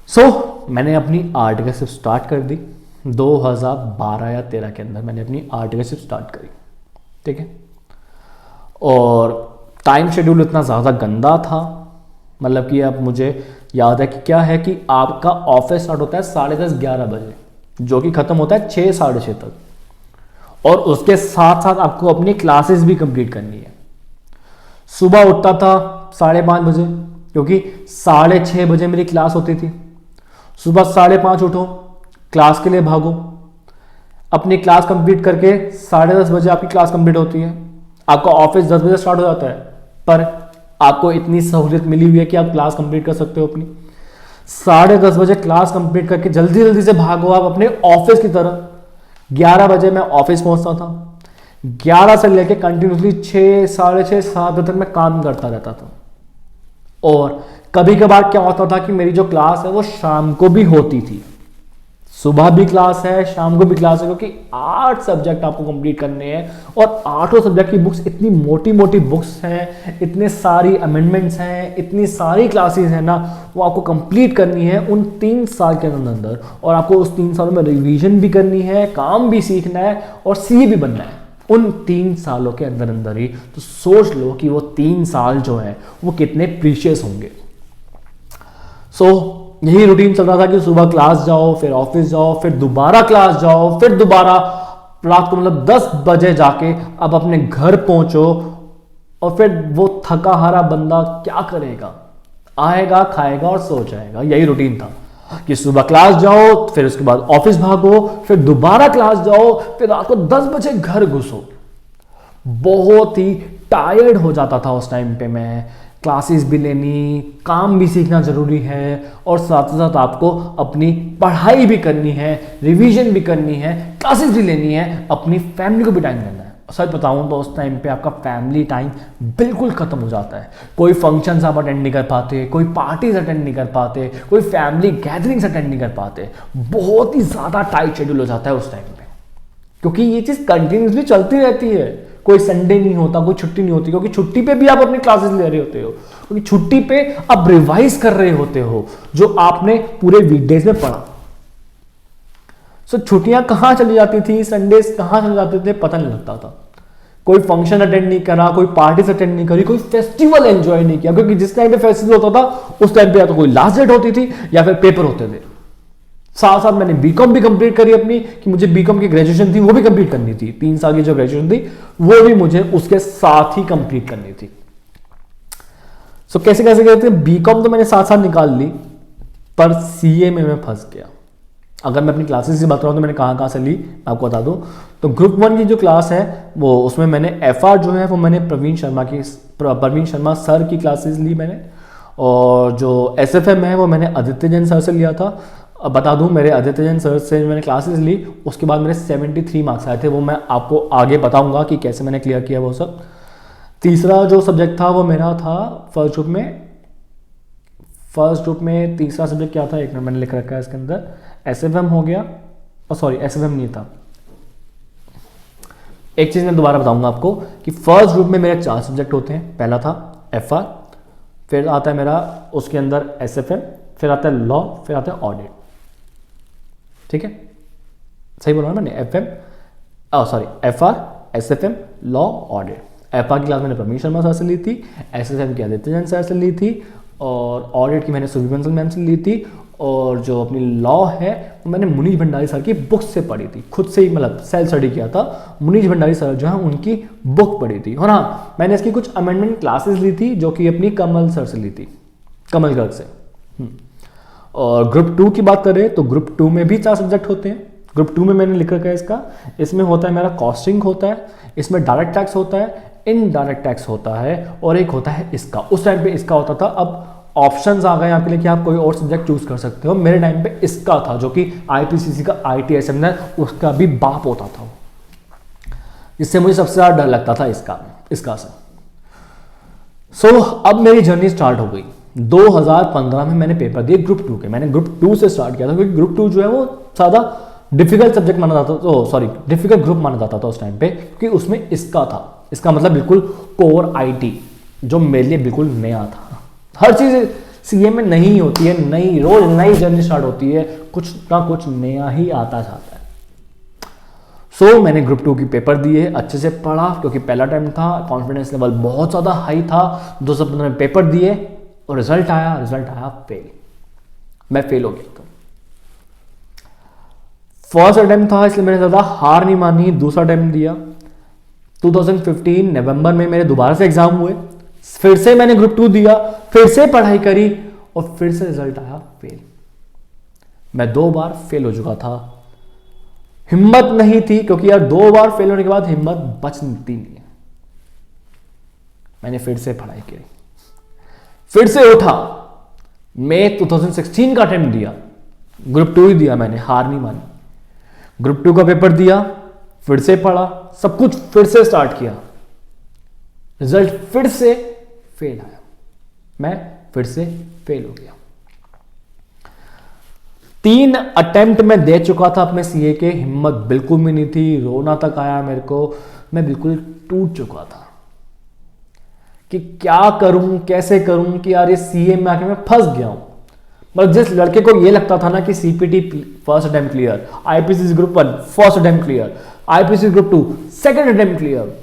सो मैंने अपनी आर्टिकलशिप स्टार्ट कर दी 2012 या 13 के अंदर मैंने अपनी आर्टिकलशिप स्टार्ट करी। ठीक है, और टाइम शेड्यूल इतना ज़्यादा गंदा था, मतलब कि अब मुझे याद है कि क्या है कि आपका ऑफिस स्टार्ट होता है 10:30 11 बजे, जो कि खत्म होता है 6 साढ़े 6 तक, और उसके साथ साथ आपको अपनी क्लासेस भी कंप्लीट करनी है। सुबह उठता था 5:30 बजे, क्योंकि 6:30 बजे मेरी क्लास होती थी। सुबह 5:30 उठो, क्लास के लिए भागो, अपनी क्लास कंप्लीट करके 10:30 बजे आपकी क्लास कंप्लीट होती है, आपका ऑफिस 10 बजे स्टार्ट हो जाता है, पर आपको इतनी सहूलियत मिली हुई है कि आप क्लास कंप्लीट कर सकते हो अपनी। 10:30 बजे क्लास कंप्लीट करके जल्दी जल्दी से भागो आप अपने ऑफिस की तरफ। 11 बजे मैं ऑफिस पहुंचता था, 11 से लेकर कंटिन्यूसली 6 साढ़े 6 7 बजे तक मैं काम करता रहता था। और कभी कभार क्या होता था कि मेरी जो क्लास है वो शाम को भी होती थी, सुबह भी क्लास है शाम को भी क्लास है, क्योंकि 8 सब्जेक्ट आपको कंप्लीट करने हैं, और 8 सब्जेक्ट की बुक्स इतनी मोटी मोटी बुक्स हैं, इतने सारी अमेंडमेंट्स हैं, इतनी सारी क्लासेस हैं ना, वो आपको कंप्लीट करनी है उन 3 साल के अंदर। और आपको उस 3 सालों में रिवीजन भी करनी है, काम भी सीखना है और सीए भी बनना है उन 3 सालों के अंदर अंदर ही। तो सोच लो कि वो 3 साल जो है वो कितने प्रीशियस होंगे। सो यही रूटीन चल रहा था कि सुबह क्लास जाओ, फिर ऑफिस जाओ, फिर दोबारा क्लास जाओ, फिर दोबारा रात को मतलब 10 बजे जाके अब अपने घर पहुंचो, और फिर वो थका हारा बंदा क्या करेगा, आएगा खाएगा और सो जाएगा। यही रूटीन था कि सुबह क्लास जाओ, फिर उसके बाद ऑफिस भागो, फिर दोबारा क्लास जाओ, फिर रात को 10 बजे घर घुसो। बहुत ही टायर्ड हो जाता था उस टाइम पे मैं। क्लासेस भी लेनी, काम भी सीखना जरूरी है, और साथ ही साथ आपको अपनी पढ़ाई भी करनी है, रिवीजन भी करनी है, क्लासेस भी लेनी है, अपनी फैमिली को भी टाइम देना है। सच बताऊं तो उस टाइम पे आपका फैमिली टाइम बिल्कुल खत्म हो जाता है। कोई फंक्शंस आप अटेंड नहीं कर पाते, कोई पार्टीज अटेंड नहीं कर पाते, कोई फैमिली गैदरिंग्स अटेंड नहीं कर पाते। बहुत ही ज़्यादा टाइट शेड्यूल हो जाता है उस टाइम पे, क्योंकि ये चीज़ कंटिन्यूसली चलती रहती है। कोई संडे नहीं होता, कोई छुट्टी नहीं होती, क्योंकि छुट्टी पे भी आप अपनी क्लासेस ले रहे होते हो, क्योंकि छुट्टी पे आप रिवाइज कर रहे होते हो जो आपने पूरे वीकडेज में पढ़ा। सो छुट्टियां कहाँ चली जाती थी, संडेज कहाँ चले जाते थे पता नहीं लगता था। कोई फंक्शन अटेंड नहीं करा, कोई पार्टी अटेंड नहीं करी, कोई फेस्टिवल एंजॉय नहीं किया, क्योंकि जिस टाइम पे फेस्टिवल होता था उस टाइम पे या तो कोई लास्ट डेट होती थी या फिर पेपर होते थे। साथ साथ मैंने बीकॉम भी कंप्लीट करी अपनी, कि मुझे बीकॉम की ग्रेजुएशन थी वो भी कंप्लीट करनी थी, 3 साल की जो ग्रेजुएशन थी वो भी मुझे उसके साथ ही कंप्लीट करनी थी। सो कैसे कैसे कहते हैं, बीकॉम तो मैंने साथ साथ निकाल ली, पर सीए में मैं फंस गया। अगर मैं अपनी क्लासेस की बात करूँ तो मैंने कहाँ से ली मैं आपको बता दूं। तो ग्रुप 1 की जो क्लास है वो, उसमें मैंने एफआर जो है वो मैंने प्रवीण शर्मा सर की क्लासेस ली मैंने, और जो एसएफएम है वो मैंने आदित्य जैन सर से लिया था। अब बता दूं, मेरे आदित्य जैन सर से मैंने क्लासेस ली, उसके बाद मेरे 73 मार्क्स आए थे। वो मैं आपको आगे बताऊंगा कि कैसे मैंने क्लियर किया वो सब। तीसरा जो सब्जेक्ट था वो मेरा था फर्स्ट ग्रुप में तीसरा सब्जेक्ट क्या था, एक मिनट मैंने लिख रखा है इसके अंदर, एसएफएम हो गया, और सॉरी एसएफएम नहीं था। एक चीज मैं दोबारा बताऊंगा आपको कि फर्स्ट ग्रुप में मेरे 4 सब्जेक्ट होते हैं। पहला था एफआर, फिर आता है मेरा उसके अंदर एसएफएम, फिर आता है लॉ, फिर आता है ऑडिट। ठीक है, सही बोला ना मैंने, FR SFM law audit. FR की क्लास मैंने प्रवीण शर्मा सर से ली थी, एसएफएम की आदित्य जैन सर से ली थी, और ऑडिट की मैंने सुबी बंसल मैम से ली थी, और जो अपनी लॉ है वो मैंने मुनीश भंडारी सर की बुक से पढ़ी थी, खुद से ही मतलब सेल्फ स्टडी किया था। मुनीश भंडारी सर जो है उनकी बुक पढ़ी थी। और हाँ, मैंने इसकी कुछ अमेंडमेंट क्लासेस ली थी जो कि अपनी कमल सर से ली थी, कमल गर्ग से। और ग्रुप 2 की बात करें तो ग्रुप 2 में भी 4 सब्जेक्ट होते हैं। ग्रुप 2 में मैंने लिख रखा है इसका, इसमें होता है मेरा कॉस्टिंग होता है, इसमें डायरेक्ट टैक्स होता है, इनडायरेक्ट टैक्स होता है, और एक होता है इसका। उस टाइम पे इसका होता था, अब ऑप्शंस आ गए आपके लिए कि आप कोई और सब्जेक्ट चूज कर सकते हो। मेरे टाइम पे इसका था, जो कि आईपीसीसी का आईटीएसएम है, उसका भी बाप होता था, इससे मुझे सबसे ज्यादा डर लगता था इसका से। सो अब मेरी जर्नी स्टार्ट हो गई। 2015 में मैंने पेपर दिए ग्रुप 2 के। मैंने ग्रुप 2 से स्टार्ट किया था, क्योंकि ग्रुप 2 जो है वो ज्यादा डिफिकल्ट सब्जेक्ट माना जाता था, डिफिकल्ट ग्रुप माना जाता था उस टाइम पे, क्योंकि उसमें इसका था। इसका मतलब बिल्कुल कोर आईटी, जो मेरे लिए बिल्कुल नया था। हर चीज सीए में नहीं होती है, रोज नई जर्नी स्टार्ट होती है, कुछ ना कुछ नया ही आता जाता है। सो मैंने ग्रुप 2 की पेपर दिए, अच्छे से पढ़ा, क्योंकि पहला टाइम था, कॉन्फिडेंस लेवल बहुत ज्यादा हाई था। 2015 में पेपर दिए और रिजल्ट आया फेल। मैं फेल हो गया था। फर्स्ट अटेम्प्ट था, इसलिए मैंने ज्यादा हार नहीं मानी, दूसरा अटेम्प्ट दिया। 2015 नवंबर में मेरे दोबारा से एग्जाम हुए, फिर से मैंने ग्रुप 2 दिया, फिर से पढ़ाई करी, और फिर से रिजल्ट आया फेल। मैं 2 बार फेल हो चुका था। हिम्मत नहीं थी, क्योंकि यार 2 बार फेल होने के बाद हिम्मत बचती नहीं है। मैंने फिर से पढ़ाई की, फिर से उठा। मैं 2016 का अटेम्प्ट दिया, ग्रुप 2 ही दिया मैंने, हार नहीं मानी। ग्रुप 2 का पेपर दिया, फिर से पढ़ा, सब कुछ फिर से स्टार्ट किया, रिजल्ट फिर से फेल आया, मैं फिर से फेल हो गया। 3 अटेम्प्ट में दे चुका था अपने सीए के, हिम्मत बिल्कुल भी नहीं थी, रोना तक आया मेरे को। मैं बिल्कुल टूट चुका था कि क्या करूं, कैसे करूं, कि यार ये सीए में आके मैं फंस गया हूं। मतलब जिस लड़के को ये लगता था ना कि CPT first attempt clear, IPC group 1 first attempt clear, IPC group 2 second attempt clear,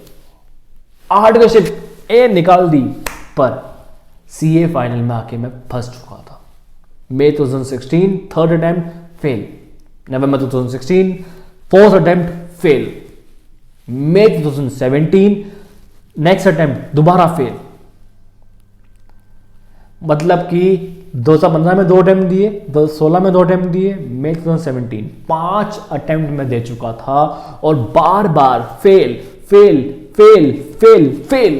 articleship ए निकाल दी, पर सीए फाइनल में आके मैं फंस चुका था। मई 2016 थर्ड अटेम्प्ट फेल, नवंबर 2016 फोर्थ अटेम्प्ट फेल, मई 2017 नेक्स्ट अटेम्प्ट दोबारा फेल। मतलब कि 2015 में 2 अटेम्प्ट दिए, 2016 में 2 अटेम्प्ट दिए, मई 2017 5 अटेम्प्ट में दे चुका था, और बार बार fail fail fail fail fail.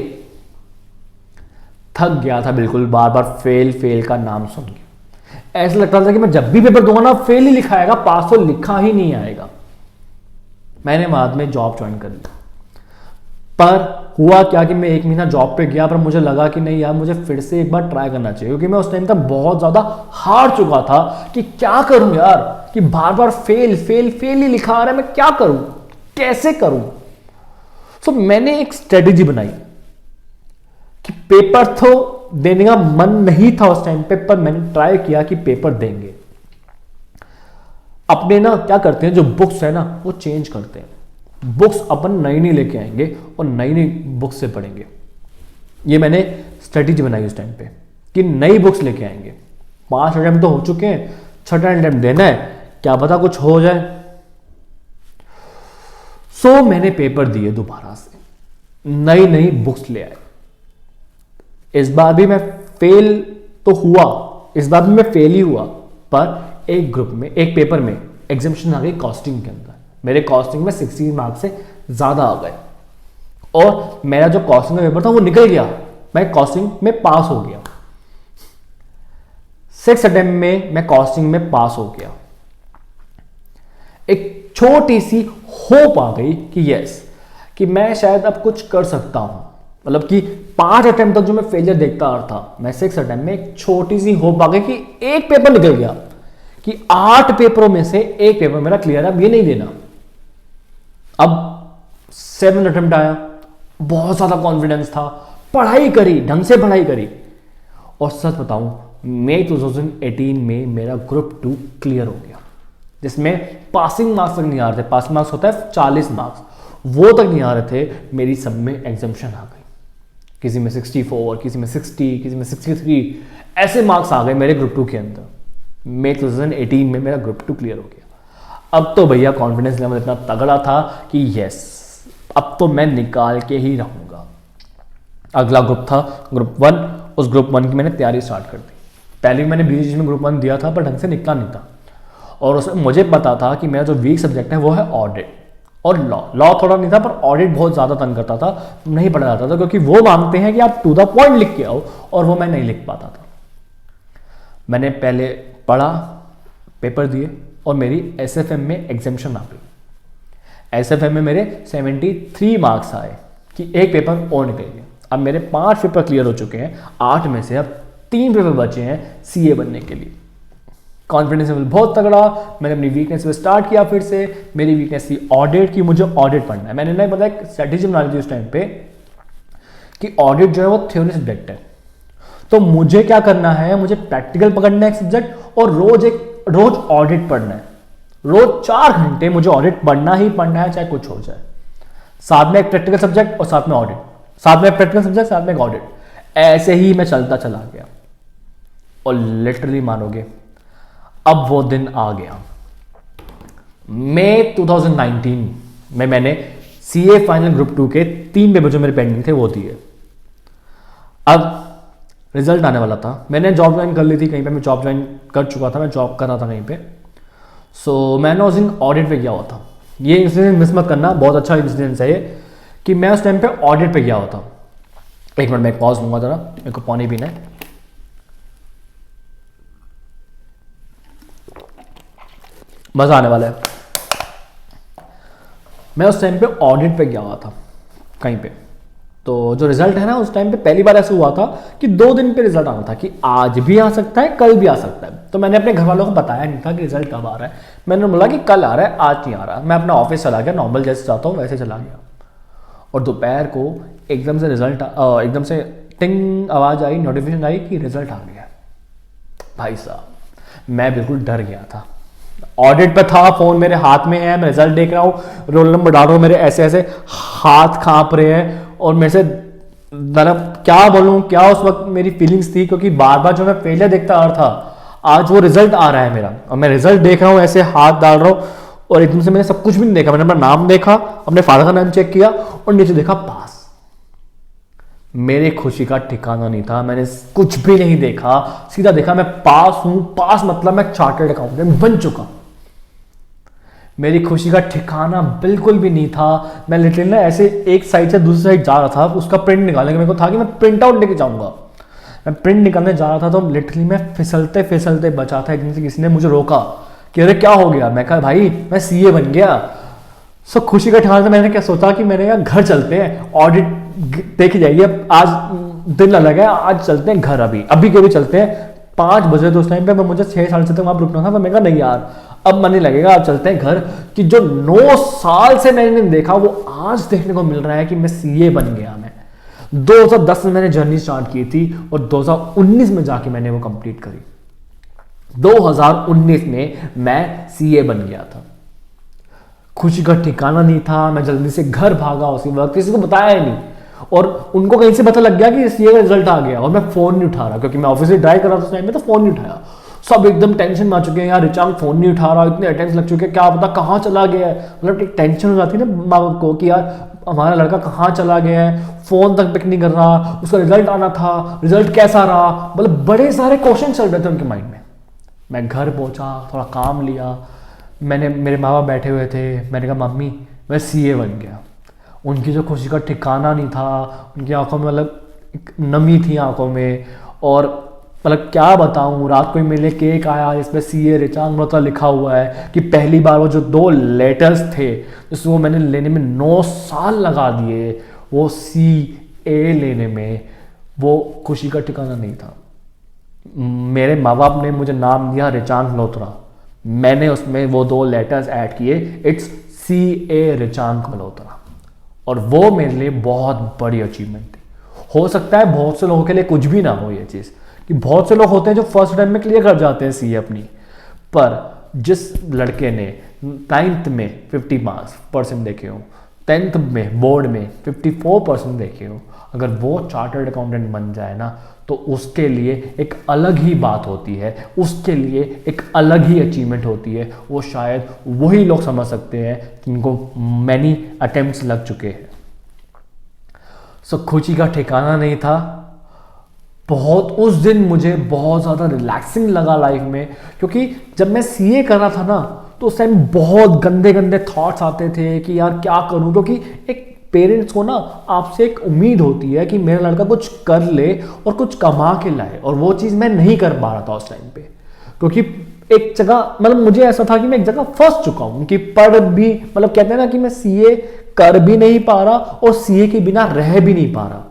थक गया था बिल्कुल, बार बार फेल फेल का नाम सुन के ऐसा लगता था कि मैं जब भी पेपर दूंगा ना फेल ही लिखा आएगा, पास तो लिखा ही नहीं आएगा। मैंने बाद में जॉब ज्वाइन कर ली, पर हुआ क्या कि मैं 1 महीना जॉब पे गया, पर मुझे लगा कि नहीं यार, मुझे फिर से एक बार ट्राई करना चाहिए, क्योंकि मैं उस टाइम तक बहुत ज्यादा हार चुका था कि क्या करूं यार, कि बार बार फेल फेल फेल ही लिखा आ रहा है, मैं क्या करूं, कैसे करूं। तो मैंने एक स्ट्रेटेजी बनाई कि पेपर तो देने का मन नहीं था उस टाइम पे, पर मैंने ट्राई किया कि पेपर देंगे। अपने ना क्या करते हैं, जो बुक्स है ना वो चेंज करते हैं। बुक्स अपन नई नई लेके आएंगे और नई नई बुक्स से पढ़ेंगे। ये मैंने स्ट्रेटेजी बनाई उस टाइम पे कि नई बुक्स लेके आएंगे। 5 अटेम्प्ट तो हो चुके हैं, 6ठा अटेम्प्ट देना है, क्या पता कुछ हो जाए। सो मैंने पेपर दिए दोबारा से, नई नई बुक्स ले आए। इस बार भी मैं फेल तो हुआ, इस बार भी मैं फेल ही हुआ, पर एक ग्रुप में, एक पेपर में एग्जामिनेशन आ गई कॉस्टिंग के अंदर। मेरे कॉस्टिंग में 16 मार्क्स से ज्यादा आ गए और मेरा जो कॉस्टिंग का पेपर था वो निकल गया, मैं कॉस्टिंग में पास हो गया। 6 अटेम्प्ट में मैं कॉस्टिंग में पास हो गया। एक छोटी सी होप आ गई कि यस, कि मैं शायद अब कुछ कर सकता हूं। मतलब कि 5 अटेम्प्ट तक जो मैं फेलियर देखता आ रहा था, मैं 6 अटेम्प्ट में एक छोटी सी होप आ गई कि एक पेपर निकल गया, कि 8 पेपरों में से एक पेपर मेरा क्लियर है, अब ये नहीं देना। अब 7 अटेम्प्ट आया, बहुत ज्यादा कॉन्फिडेंस था, पढ़ाई करी, ढंग से पढ़ाई करी, और सच बताऊं मई 2018 में मेरा ग्रुप 2 क्लियर हो गया, जिसमें पासिंग मार्क्स तक नहीं आ रहे थे। पासिंग मार्क्स होता है 40 मार्क्स, वो तक नहीं आ रहे थे। मेरी सब में एग्जाम्पशन आ गई, किसी में 64, किसी में 60, किसी में 63, ऐसे मार्क्स आ गए मेरे ग्रुप 2 के अंदर। मई 2018 में मेरा ग्रुप 2 क्लियर हो गया। अब तो भैया कॉन्फिडेंस लेवल इतना तगड़ा था कि यस, अब तो मैं निकाल के ही रहूंगा। अगला ग्रुप था ग्रुप 1, उस ग्रुप 1 की मैंने तैयारी स्टार्ट कर दी। पहले मैंने बीजीजी में ग्रुप 1 दिया था, पर ढंग से निकला नहीं था, और उसमें मुझे पता था कि मेरा जो वीक सब्जेक्ट है वो है ऑडिट और लॉ थोड़ा नहीं था, पर ऑडिट बहुत ज़्यादा तंग करता था, नहीं पढ़ा जाता था, क्योंकि वो मांगते हैं कि आप टू द पॉइंट लिख के आओ, और वो मैं नहीं लिख पाता था। मैंने पहले पढ़ा, पेपर दिए, और मेरी एसएफएम में एग्जाम्पशन आ गई। एसएफएम में मेरे 73 मार्क्स आए कि एक पेपर और निकल गया। अब मेरे 5 पेपर क्लियर हो चुके हैं, 8 में से अब 3 पेपर बचे हैं सीए बनने के लिए। कॉन्फिडेंस लेवल बहुत तगड़ा। मैंने अपनी वीकनेस पे स्टार्ट किया फिर से। मेरी वीकनेस थी ऑडिट की, मुझे ऑडिट पढ़ना है। मैंने नहीं पता एक स्ट्रेटेजी बना ली थी उस टाइम पे कि ऑडिट जो है वो थ्योरी सब्जेक्ट है, तो मुझे क्या करना है, मुझे प्रैक्टिकल पकड़ना है एक सब्जेक्ट, और रोज ऑडिट पढ़ना है। रोज 4 घंटे मुझे ऑडिट पढ़ना ही पढ़ना है, चाहे कुछ हो जाए। साथ में एक प्रैक्टिकल सब्जेक्ट और साथ में ऑडिट, साथ में प्रैक्टिकल सब्जेक्ट, साथ में एक ऑडिट। ऐसे ही मैं चलता चला गया, और लिटरली मानोगे अब वो दिन आ गया। मई 2019 में मैंने सीए फाइनल ग्रुप 2 के 3 पेपर जो मेरे पेंडिंग थे वो दिए। अब रिजल्ट आने वाला था। मैंने जॉब ज्वाइन कर ली थी कहीं पे, मैं जॉब ज्वाइन कर चुका था, मैं जॉब कर रहा था कहीं पे। सो मैंने उस दिन ऑडिट पे गया हुआ था। ये इंसिडेंट मिस मत करना, बहुत अच्छा इंसिडेंट है ये, कि मैं उस टाइम पे ऑडिट पे गया हुआ था। एक मिनट में पॉज लूंगा जरा, मेरे को पानी पीना है। मजा आने वाला है। मैं उस टाइम पे ऑडिट पे गया हुआ था कहीं पे। तो जो रिजल्ट है ना, उस टाइम पे पहली बार ऐसा हुआ था कि 2 दिन पे रिजल्ट आना था, कि आज भी आ सकता है, कल भी आ सकता है। तो मैंने अपने घर वालों को बताया नहीं था कि रिजल्ट कब आ रहा है। मैंने बोला कि कल आ रहा है, आज नहीं आ रहा। मैं अपना ऑफिस चला गया, नॉर्मल जैसे जाता हूँ वैसे चला गया। और दोपहर को एकदम से रिजल्ट, एकदम से टिंग आवाज आई, नोटिफिकेशन आई कि रिजल्ट आ गया। भाई साहब मैं बिल्कुल डर गया था। ऑडिट पे था, फोन मेरे हाथ में है, मैं रिजल्ट देख रहा हूँ, रोल नंबर डाल रहा हूँ, मेरे ऐसे ऐसे हाथ कांप रहे हैं, और मेरे से क्या बोलूं, क्या उस वक्त मेरी फीलिंग्स थी, क्योंकि बार बार जो मैं फेलियर देखता आ रहा था, आज वो रिजल्ट आ रहा है मेरा, और मैं रिजल्ट देख रहा हूँ, ऐसे हाथ डाल रहा हूँ, और एकदम से मैंने सब कुछ भी नहीं देखा। मैंने अपना नाम देखा, अपने फादर का नाम चेक किया, और नीचे देखा पास। मेरे खुशी का ठिकाना नहीं था। मैंने कुछ भी नहीं देखा, सीधा देखा मैं पास हूं। पास मतलब मैं चार्टर्ड अकाउंटेंट बन चुका। मेरी खुशी का ठिकाना बिल्कुल भी नहीं था। मैं लिटरली ना ऐसे एक साइड से दूसरी साइड जा रहा था, उसका प्रिंट निकालने का मेरे को था कि मैं प्रिंट आउट लेके जाऊंगा। मैं प्रिंट निकालने जा रहा था, तो लिटरली मैं फिसलते फिसलते बचा था। एकदम से किसी ने मुझे रोका कि अरे क्या हो गया। मैं कहा भाई मैं सीए बन गया। सो खुशी का ठिकाना। मैंने क्या सोचा कि मैंने कहा घर चलते हैं, ऑडिट देखी जाएगी, अब आज दिन अलग है, आज चलते हैं घर, अभी के भी चलते हैं। 5 बजे तो उस टाइम पे मैं, मुझे 6 साढ़े 6 तक वहां रुकना था, पर मैं कहा नहीं यार अब मन नहीं लगेगा, अब चलते हैं घर। कि जो 9 साल से मैंने देखा वो आज देखने को मिल रहा है कि मैं सीए बन गया। मैं 2010 में मैंने जर्नी स्टार्ट की थी, और 2019 में जाके मैंने वो कंप्लीट करी। 2019 में मैं सीए बन गया था। खुशी का ठिकाना नहीं था, मैं जल्दी से घर भागा उसी वक्त, किसी को बताया ही नहीं। और उनको कहीं से पता लग गया कि सीए का रिजल्ट आ गया और मैं फोन नहीं उठा रहा, क्योंकि मैं ऑफिस से ड्राइव कर रहा था उस टाइम में, तो फोन नहीं उठाया। सब एकदम टेंशन में आ चुके हैं, यार रिचांग फोन नहीं उठा रहा, इतने अटेंशन लग चुके हैं, क्या पता कहाँ चला गया है। मतलब एक टेंशन हो जाती है ना माँ बाप को कि यार हमारा लड़का कहाँ चला गया है, फोन तक पिक नहीं कर रहा, उसका रिजल्ट आना था, रिजल्ट कैसा रहा, मतलब बड़े सारे क्वेश्चन चल रहे थे उनके माइंड में। मैं घर पहुंचा, थोड़ा काम लिया, मेरे माँ बाप बैठे हुए थे, मैंने कहा मम्मी मैं सीए बन गया। उनकी जो खुशी का ठिकाना नहीं था, उनकी आंखों में मतलब एक नमी थी आंखों में। और मतलब क्या बताऊं, रात को ही मेरे केक आया जिसमें सीए रिचांग मल्होत्रा लिखा हुआ है कि पहली बार वो जो 2 लेटर्स थे जिसको मैंने लेने में 9 साल लगा दिए, वो सीए लेने में, वो खुशी का ठिकाना नहीं था। मेरे माँ बाप ने मुझे नाम दिया रिचांग मल्होत्रा, मैंने उसमें वो 2 लेटर्स ऐड किए, इट्स सीए रिचांग मल्होत्रा। और वो मेरे लिए बहुत बड़ी अचीवमेंट थी। हो सकता है बहुत से लोगों के लिए कुछ भी ना हो ये चीज़, कि बहुत से लोग होते हैं जो फर्स्ट टाइम में क्लियर कर जाते हैं सीए अपनी, पर जिस लड़के ने 9th में 50 मार्क्स परसेंट देखे हो, 10th में बोर्ड में 54% देखे हो, अगर वो चार्टर्ड अकाउंटेंट बन जाए ना, तो उसके लिए एक अलग ही बात होती है, उसके लिए एक अलग ही अचीवमेंट होती है। वो शायद वही लोग समझ सकते हैं जिनको मैनी अटेम्प्ट्स लग चुके हैं। सो खुशी का ठिकाना नहीं था। बहुत उस दिन मुझे बहुत ज़्यादा रिलैक्सिंग लगा लाइफ में, क्योंकि जब मैं सीए कर रहा था ना, तो उस टाइम बहुत गंदे गंदे थॉट्स आते थे कि यार क्या करूं, क्योंकि एक पेरेंट्स को ना आपसे एक उम्मीद होती है कि मेरा लड़का कुछ कर ले और कुछ कमा के लाए, और वो चीज़ मैं नहीं कर पा रहा था उस टाइम पे। क्योंकि एक जगह मतलब मुझे ऐसा था कि मैं एक जगह फंस चुका हूं कि पढ़ भी, मतलब कहते हैं ना कि मैं सीए कर भी नहीं पा रहा और सीए के बिना रह भी नहीं पा रहा।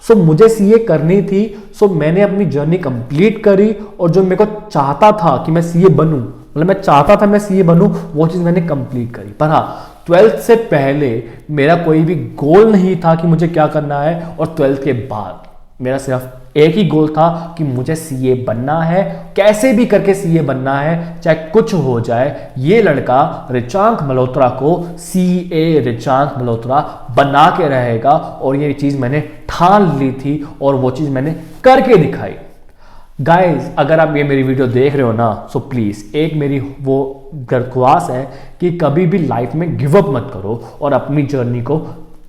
सो मुझे सीए करनी थी, सो मैंने अपनी जर्नी कंप्लीट करी, और जो मेरे को चाहता था कि मैं सीए बनूं, मतलब मैं चाहता था मैं सीए बनूं, वो चीज़ मैंने कंप्लीट करी। पर हाँ, 12th से पहले मेरा कोई भी गोल नहीं था कि मुझे क्या करना है, और 12th के बाद मेरा सिर्फ एक ही गोल था कि मुझे सीए बनना है, कैसे भी करके सीए बनना है, चाहे कुछ हो जाए। ये लड़का रिचांग मल्होत्रा को सीए रिचांग मल्होत्रा बना के रहेगा, और ये चीज़ मैंने ठान ली थी और वो चीज़ मैंने करके दिखाई। गाइज, अगर आप ये मेरी वीडियो देख रहे हो ना, सो प्लीज़ एक मेरी वो दरख्वास्त है कि कभी भी लाइफ में गिव अप मत करो और अपनी जर्नी को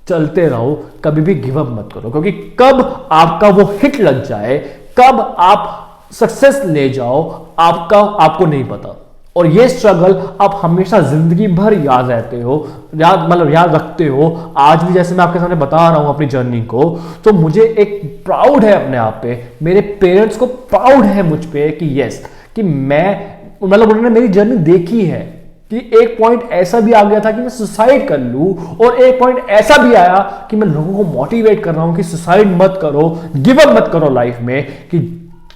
चलते रहो, कभी भी गिव अप मत करो, क्योंकि कब आपका वो हिट लग जाए, कब आप सक्सेस ले जाओ, आपको नहीं पता। और ये स्ट्रगल आप हमेशा जिंदगी भर याद रहते हो, याद रखते हो। आज भी जैसे मैं आपके सामने बता रहा हूं अपनी जर्नी को, तो मुझे एक प्राउड है अपने आप पे, मेरे पेरेंट्स को प्राउड है मुझ पे कि यस, कि मैं मतलब उन्होंने मेरी जर्नी देखी है कि एक पॉइंट ऐसा भी आ गया था कि मैं सुसाइड कर लूं, और एक पॉइंट ऐसा भी आया कि मैं लोगों को मोटिवेट कर रहा हूं कि सुसाइड मत करो, गिव अप मत करो लाइफ में, कि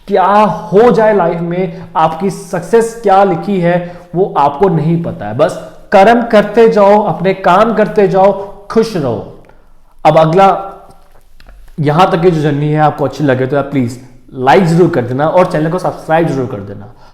क्या हो जाए लाइफ में, आपकी सक्सेस क्या लिखी है वो आपको नहीं पता है। बस कर्म करते जाओ, अपने काम करते जाओ, खुश रहो। अब अगला, यहां तक की जो जर्नी है आपको अच्छी लगे तो आप प्लीज लाइक जरूर कर देना और चैनल को सब्सक्राइब जरूर कर देना।